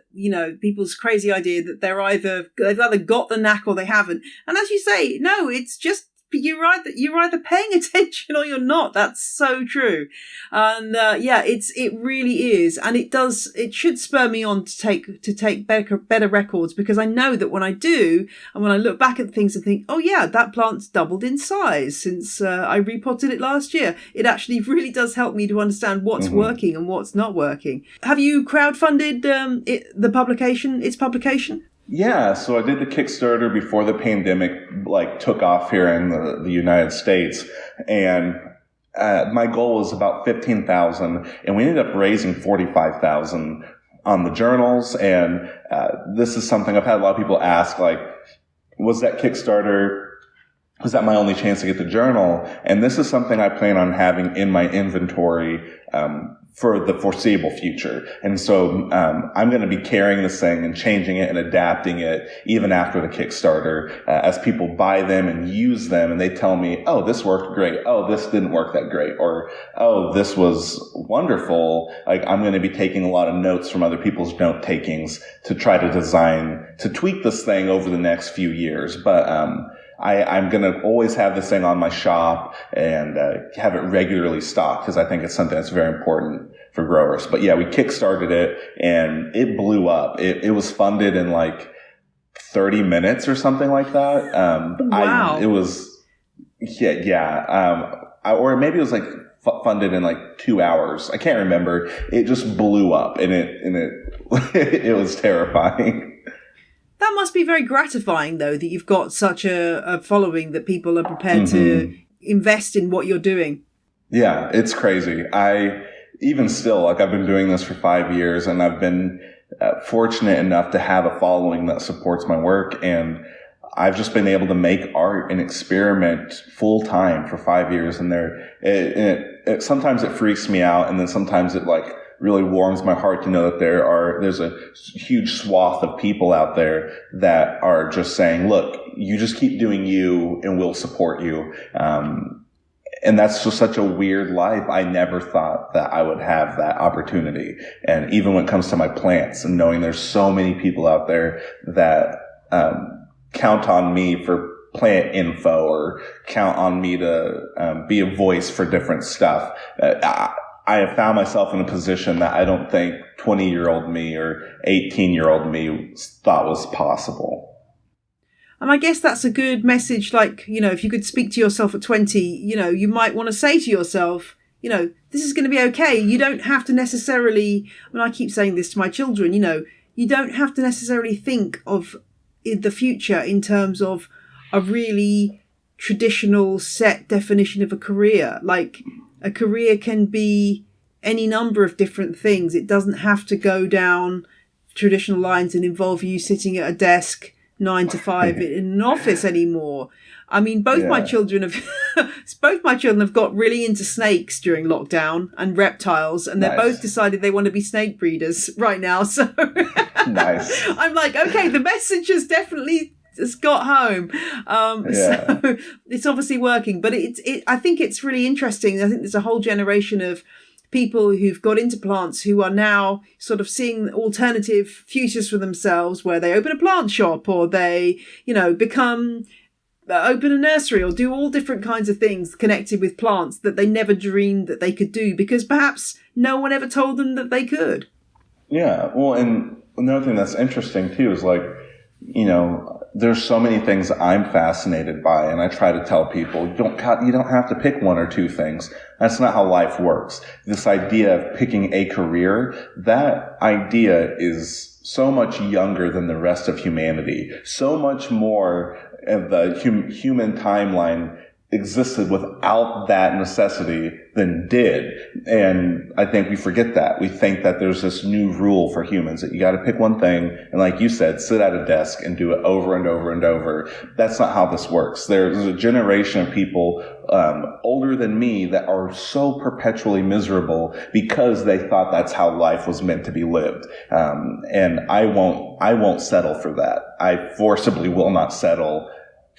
S1: people's crazy idea that they've either got the knack or they haven't. And as you say, no, it's just, you're either paying attention or you're not. That's so true. And it really is. And it should spur me on to take better records, because I know that when I do, and when I look back at things and think, oh yeah, that plant's doubled in size since I repotted it last year, it actually really does help me to understand what's working and what's not working. Have you crowdfunded its publication?
S2: Yeah, so I did the Kickstarter before the pandemic took off here in the United States, and my goal was about $15,000, and we ended up raising $45,000 on the journals. And this is something I've had a lot of people ask, was that Kickstarter, was that my only chance to get the journal? And this is something I plan on having in my inventory for the foreseeable future. And so I'm going to be carrying this thing and changing it and adapting it even after the Kickstarter, as people buy them and use them, and they tell me, oh, this worked great. Oh, this didn't work that great. Or, oh, this was wonderful. I'm going to be taking a lot of notes from other people's note takings to try to tweak this thing over the next few years. But I'm going to always have this thing on my shop and have it regularly stocked because I think it's something that's very important for growers. But yeah, we kickstarted it and it blew up. It was funded in like 30 minutes or something like that.
S1: Wow.
S2: Or maybe it was like funded in like 2 hours. I can't remember. It just blew up and it was terrifying.
S1: That must be very gratifying, though, that you've got such a following that people are prepared to invest in what you're doing.
S2: Yeah, it's crazy. Even still, like I've been doing this for 5 years and I've been fortunate enough to have a following that supports my work. And I've just been able to make art and experiment full time for 5 years. And sometimes it freaks me out. And then sometimes it like really warms my heart to know that there's a huge swath of people out there that are just saying, look, you just keep doing you and we'll support you. And that's just such a weird life. I never thought that I would have that opportunity. And even when it comes to my plants and knowing there's so many people out there that, count on me for plant info or count on me to, be a voice for different stuff. I have found myself in a position that I don't think 20-year-old me or 18-year-old me thought was possible.
S1: And I guess that's a good message. Like, if you could speak to yourself at 20, you might want to say to yourself, this is going to be okay. You don't have to necessarily, I keep saying this to my children, you don't have to necessarily think of the future in terms of a really traditional set definition of a career. Like, a career can be any number of different things. It doesn't have to go down traditional lines and involve you sitting at a desk 9 to 5 in an office anymore. I mean, both my children have got really into snakes during lockdown and reptiles, and they're both decided they want to be snake breeders right now. So
S2: nice.
S1: I'm like, okay, the message has got home. So it's obviously working, but I think it's really interesting. I think there's a whole generation of people who've got into plants who are now sort of seeing alternative futures for themselves, where they open a plant shop or they, open a nursery or do all different kinds of things connected with plants that they never dreamed that they could do because perhaps no one ever told them that they could. Yeah.
S2: Well, and another thing that's interesting too is like, there's so many things I'm fascinated by, and I try to tell people, you don't have to pick one or two things. That's not how life works. This idea of picking a career, that idea is so much younger than the rest of humanity. So much more of the human timeline existed without that necessity than did. And I think we forget that. We think that there's this new rule for humans that you got to pick one thing. And like you said, sit at a desk and do it over and over and over. That's not how this works. There's a generation of people, older than me that are so perpetually miserable because they thought that's how life was meant to be lived. And I won't settle for that. I forcibly will not settle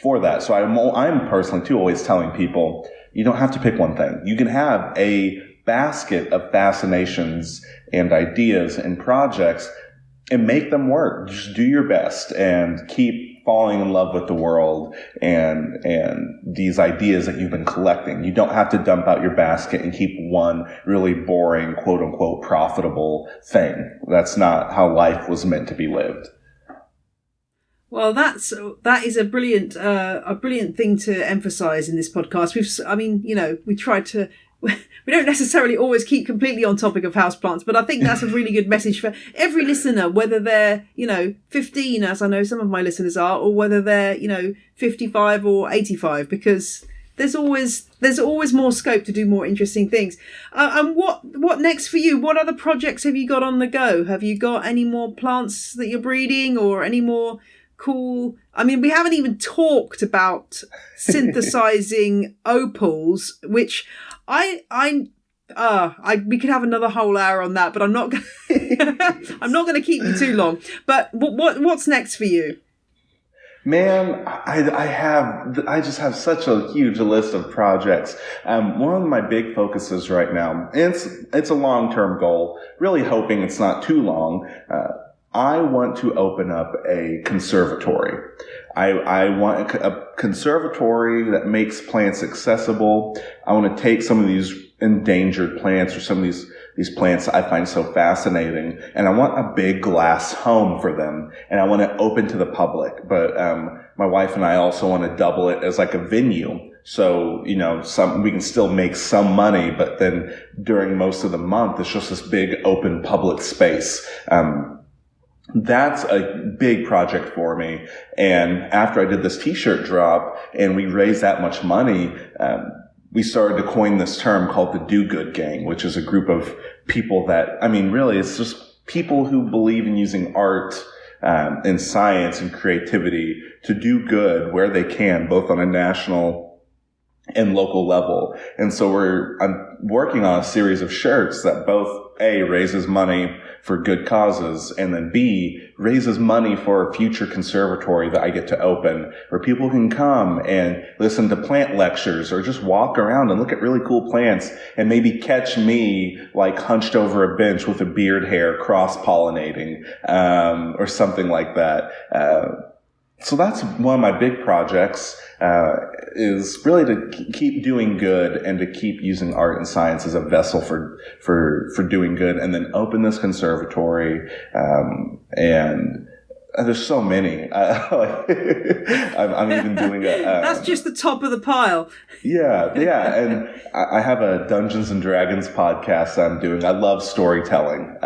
S2: for that. So I'm personally too always telling people, you don't have to pick one thing. You can have a basket of fascinations and ideas and projects and make them work. Just do your best and keep falling in love with the world and these ideas that you've been collecting. You don't have to dump out your basket and keep one really boring, quote unquote, profitable thing. That's not how life was meant to be lived.
S1: Well, that is a brilliant thing to emphasize in this podcast. We try to, we don't necessarily always keep completely on topic of houseplants, but I think that's a really good message for every listener, whether they're, 15, as I know some of my listeners are, or whether they're, 55 or 85, because there's always more scope to do more interesting things. And what next for you? What other projects have you got on the go? Have you got any more plants that you're breeding or any more cool? I mean, we haven't even talked about synthesizing opals, which we could have another whole hour on that, but I'm not going to keep you too long. But what's next for you?
S2: Man, I just have such a huge list of projects. One of my big focuses right now, and it's a long-term goal, really hoping it's not too long. I want to open up a conservatory. I want conservatory that makes plants accessible. I want to take some of these endangered plants or some of these plants I find so fascinating, and I want a big glass home for them, and I want it open to the public. But my wife and I also want to double it as like a venue. So, we can still make some money, but then during most of the month, it's just this big open public space. That's a big project for me. And after I did this t-shirt drop and we raised that much money, we started to coin this term called the Do-Good Gang, which is a group of people that, really, it's just people who believe in using art and science and creativity to do good where they can, both on a national and local level. And so I'm working on a series of shirts that both A, raises money for good causes, and then B, raises money for a future conservatory that I get to open, where people can come and listen to plant lectures or just walk around and look at really cool plants and maybe catch me like hunched over a bench with a beard hair cross-pollinating, or something like that. So that's one of my big projects, is really to keep doing good and to keep using art and science as a vessel for doing good, and then open this conservatory. And there's so many. I'm even doing a...
S1: That's just the top of the pile.
S2: Yeah. And I have a Dungeons and Dragons podcast I'm doing. I love storytelling.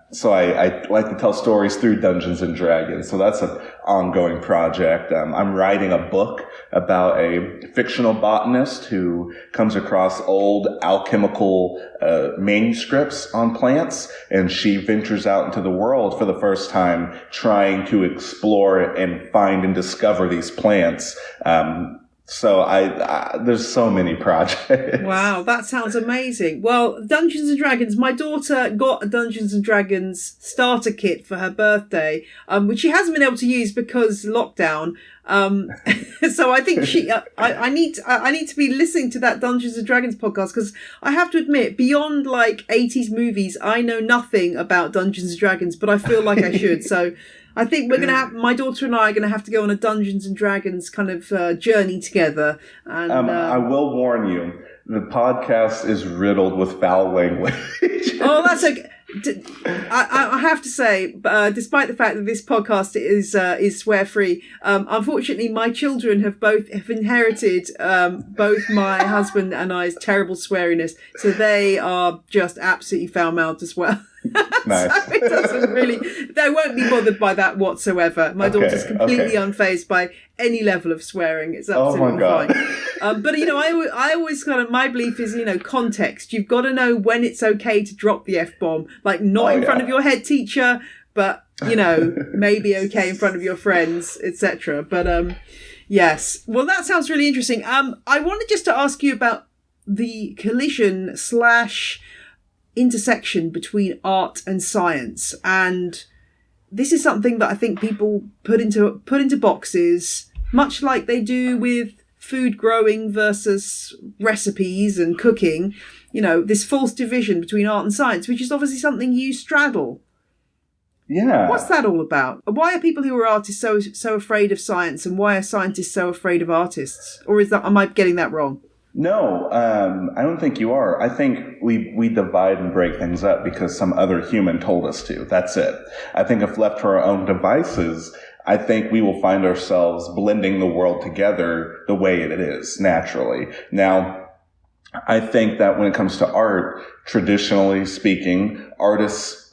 S2: So I like to tell stories through Dungeons and Dragons. So that's an ongoing project. I'm writing a book about a fictional botanist who comes across old alchemical manuscripts on plants, and she ventures out into the world for the first time, trying to explore and find and discover these plants. So there's so many projects.
S1: Wow, that sounds amazing. Well, Dungeons and Dragons, my daughter got a Dungeons and Dragons starter kit for her birthday, which she hasn't been able to use because lockdown. So I think I need to be listening to that Dungeons and Dragons podcast, because I have to admit, beyond like 80s movies, I know nothing about Dungeons and Dragons, but I feel like I should. So I think my daughter and I are going to have to go on a Dungeons and Dragons kind of journey together. And
S2: I will warn you, the podcast is riddled with foul language.
S1: Oh, that's okay. I have to say, despite the fact that this podcast is swear free, unfortunately, my children have inherited both my husband and I's terrible sweariness, so they are just absolutely foul mouthed as well.
S2: Nice.
S1: So it doesn't really, they won't be bothered by that whatsoever. My daughter's completely unfazed by any level of swearing. It's absolutely fine. But I always kind of, my belief is, context. You've got to know when it's okay to drop the F-bomb, like not in front of your head teacher, but maybe okay in front of your friends, etc. But yes, well, that sounds really interesting. I wanted just to ask you about the collision / intersection between art and science, and this is something that I think people put into boxes, much like they do with food growing versus recipes and cooking. This false division between art and science, which is obviously something you straddle.
S2: Yeah.
S1: What's that all about? Why are people who are artists so afraid of science, and why are scientists so afraid of artists? Or am I getting that wrong?
S2: No, I don't think you are. I think we divide and break things up because some other human told us to. That's it. I think if left to our own devices, I think we will find ourselves blending the world together the way it is, naturally. Now, I think that when it comes to art, traditionally speaking, artists,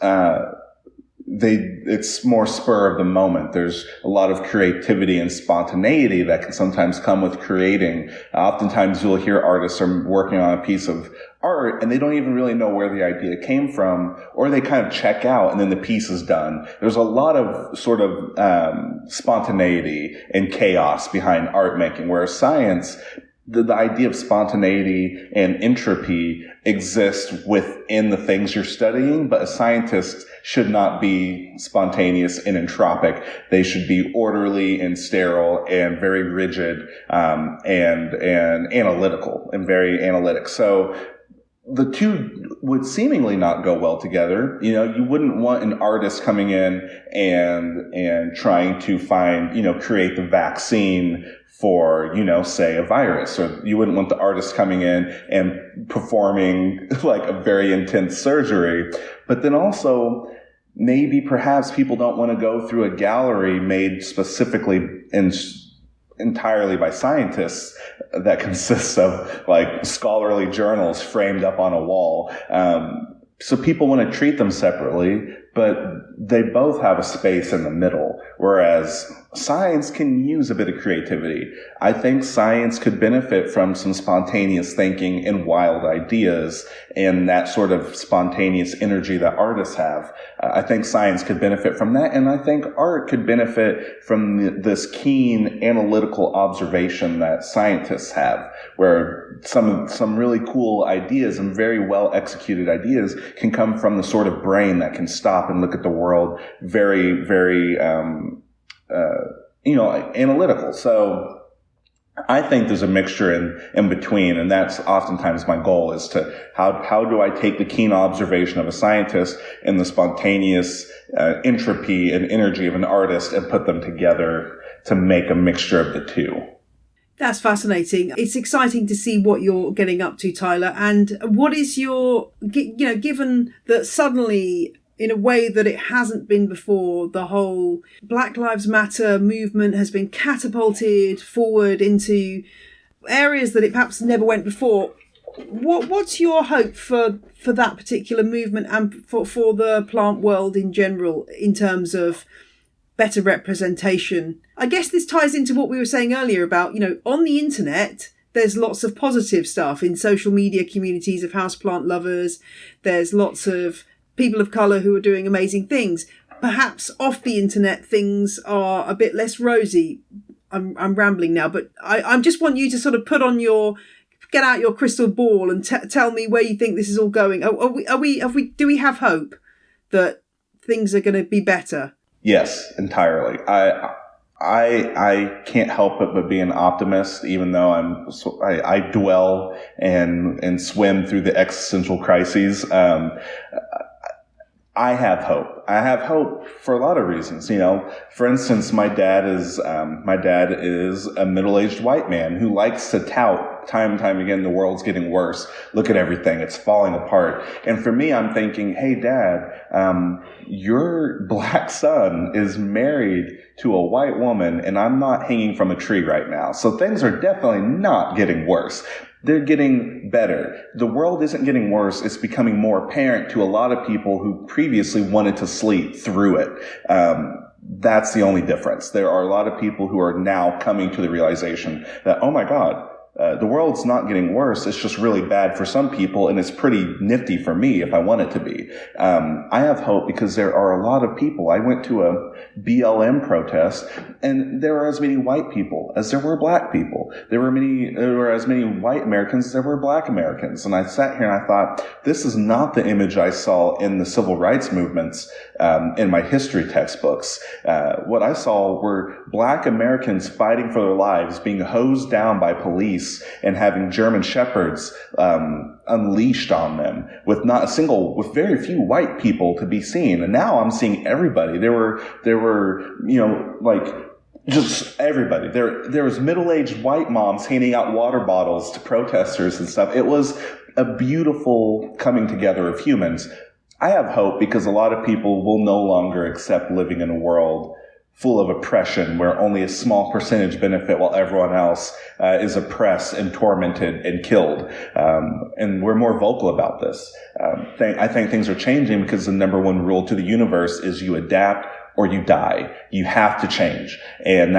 S2: it's more spur of the moment. There's a lot of creativity and spontaneity that can sometimes come with creating. Oftentimes you'll hear artists are working on a piece of art and they don't even really know where the idea came from, or they kind of check out and then the piece is done. There's a lot of sort of spontaneity and chaos behind art making, whereas science, the idea of spontaneity and entropy exist within the things you're studying, but a scientist should not be spontaneous and entropic. They should be orderly and sterile and very rigid, and analytical and very analytic. So the two would seemingly not go well together. You know, you wouldn't want an artist coming in and trying to find, you know, create the vaccine for, you know, say a virus, or you wouldn't want the artist coming in and performing like a very intense surgery. But then also maybe perhaps people don't want to go through a gallery made specifically entirely by scientists that consists of like scholarly journals framed up on a wall. So people want to treat them separately, but they both have a space in the middle, whereas science can use a bit of creativity. I think science could benefit from some spontaneous thinking and wild ideas and that sort of spontaneous energy that artists have. I think science could benefit from that, and I think art could benefit from this keen analytical observation that scientists have, where some really cool ideas and very well executed ideas can come from the sort of brain that can stop and look at the world very, very analytical. So I think there's a mixture in between, and that's oftentimes my goal, is to how do I take the keen observation of a scientist and the spontaneous entropy and energy of an artist and put them together to make a mixture of the two.
S1: That's fascinating. It's exciting to see what you're getting up to, Tyler. And what is your, given that suddenly, in a way that it hasn't been before, the whole Black Lives Matter movement has been catapulted forward into areas that it perhaps never went before. What's your hope for that particular movement and for the plant world in general in terms of better representation? I guess this ties into what we were saying earlier about, on the internet, there's lots of positive stuff in social media communities of houseplant lovers. There's lots of people of colour who are doing amazing things. Perhaps off the internet, things are a bit less rosy. I'm rambling now, but I just want you to sort of get out your crystal ball and tell me where you think this is all going. Do we have hope that things are going to be better?
S2: Yes, entirely. I can't help it but be an optimist, even though I dwell and swim through the existential crises. I have hope. I have hope for a lot of reasons. For instance, my dad is a middle-aged white man who likes to tout time and time again, the world's getting worse. Look at everything. It's falling apart. And for me, I'm thinking, hey, Dad, your black son is married to a white woman, and I'm not hanging from a tree right now. So things are definitely not getting worse. They're getting better. The world isn't getting worse. It's becoming more apparent to a lot of people who previously wanted to sleep through it. That's the only difference. There are a lot of people who are now coming to the realization that, oh my God, the world's not getting worse. It's just really bad for some people, and it's pretty nifty for me if I want it to be. I have hope because there are a lot of people. I went to a BLM protest, and there were as many white people as there were black people. There were as many white Americans as there were black Americans. And I sat here and I thought, this is not the image I saw in the civil rights movements in my history textbooks. What I saw were black Americans fighting for their lives, being hosed down by police and having German shepherds unleashed on them with very few white people to be seen. And now I'm seeing everybody. There were just everybody. There was middle-aged white moms handing out water bottles to protesters and stuff. It was a beautiful coming together of humans. I have hope because a lot of people will no longer accept living in a world full of oppression where only a small percentage benefit while everyone else is oppressed and tormented and killed. And we're more vocal about this. I think things are changing because the number one rule to the universe is you adapt or you die. You have to change. And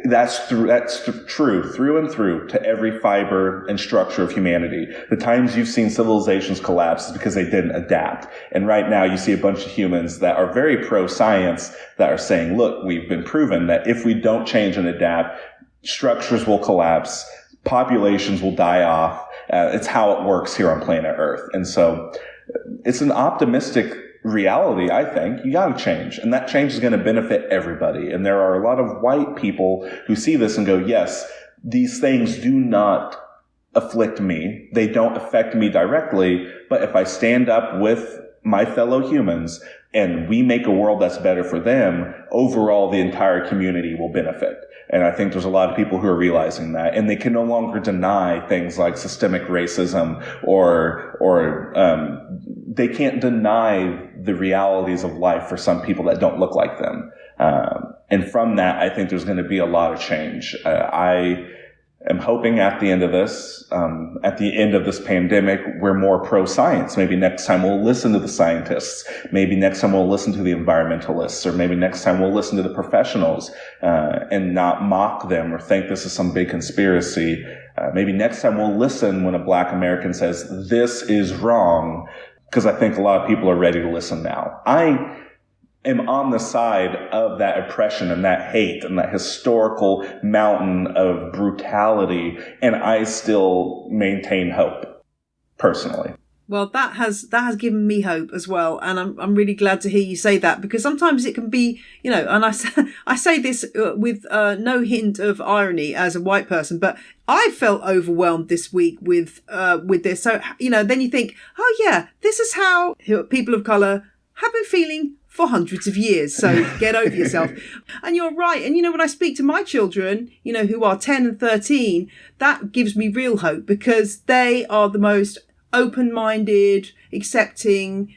S2: that's true through and through to every fiber and structure of humanity. The times you've seen civilizations collapse is because they didn't adapt. And right now you see a bunch of humans that are very pro-science that are saying, look, we've been proven that if we don't change and adapt, structures will collapse, populations will die off. It's how it works here on planet Earth. And so it's an optimistic reality. I think you got to change, and that change is going to benefit everybody. And there are a lot of white people who see this and go, yes, these things do not afflict me. They don't affect me directly. But if I stand up with my fellow humans and we make a world that's better for them, overall, the entire community will benefit. And I think there's a lot of people who are realizing that, and they can no longer deny things like systemic racism or they can't deny the realities of life for some people that don't look like them. And from that, I think there's going to be a lot of change. I am hoping at the end of this pandemic, we're more pro-science. Maybe next time we'll listen to the scientists. Maybe next time we'll listen to the environmentalists, or maybe next time we'll listen to the professionals, and not mock them or think this is some big conspiracy. Maybe next time we'll listen when a Black American says this is wrong, because I think a lot of people are ready to listen now. I am on the side of that oppression and that hate and that historical mountain of brutality, and I still maintain hope, personally.
S1: Well, that has given me hope as well, and I'm really glad to hear you say that, because sometimes it can be, and I say this with no hint of irony as a white person, but I felt overwhelmed this week with this. So then you think, oh yeah, this is how people of colour have been feeling for hundreds of years. So get over yourself. And you're right. And when I speak to my children, who are 10 and 13, that gives me real hope, because they are the most open-minded, accepting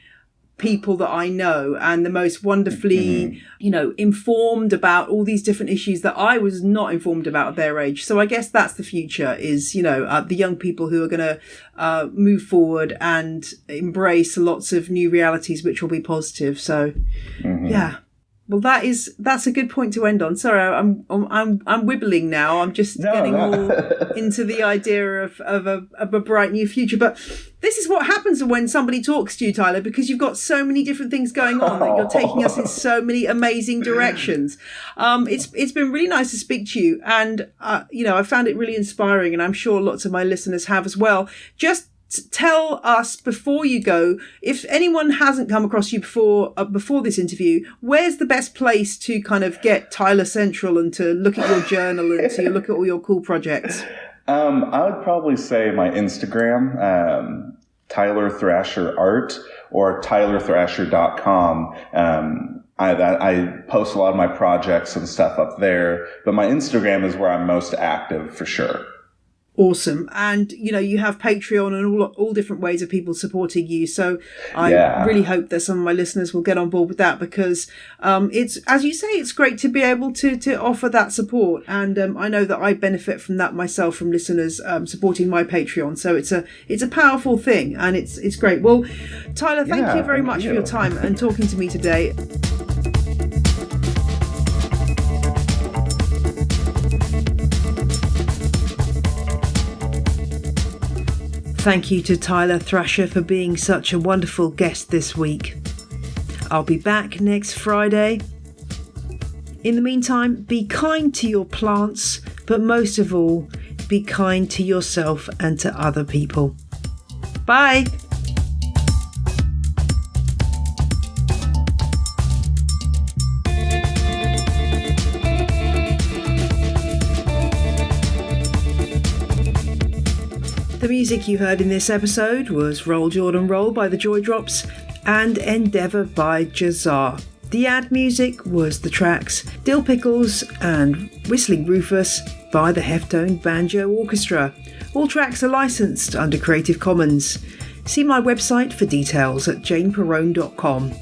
S1: people that I know, and the most wonderfully, informed about all these different issues that I was not informed about at their age. So I guess that's the future, is, the young people who are going to move forward and embrace lots of new realities, which will be positive. So, yeah. Well, that's a good point to end on. Sorry, I'm wibbling now. I'm just getting all into the idea of a bright new future. But this is what happens when somebody talks to you, Tyler, because you've got so many different things going on that you're taking us in so many amazing directions. It's been really nice to speak to you, and I found it really inspiring, and I'm sure lots of my listeners have as well. Just tell us before you go, if anyone hasn't come across you before this interview, where's the best place to kind of get Tyler Central and to look at your journal and to look at all your cool projects?
S2: I would probably say my Instagram, Tyler Thrasher Art, or tylerthrasher.com. I post a lot of my projects and stuff up there, but my Instagram is where I'm most active for sure.
S1: Awesome. And, you have Patreon and all different ways of people supporting you. So I really hope that some of my listeners will get on board with that, because it's, as you say, it's great to be able to offer that support. And I know that I benefit from that myself, from listeners supporting my Patreon. So it's a powerful thing, and it's great. Well, Tyler, thank you very much for your time and talking to me today. Thank you to Tyler Thrasher for being such a wonderful guest this week. I'll be back next Friday. In the meantime, be kind to your plants, but most of all, be kind to yourself and to other people. Bye! The music you heard in this episode was Roll Jordan Roll by the Joy Drops and Endeavour by Jazar. The ad music was the tracks Dill Pickles and Whistling Rufus by the Heftone Banjo Orchestra. All tracks are licensed under Creative Commons. See my website for details at janeperrone.com.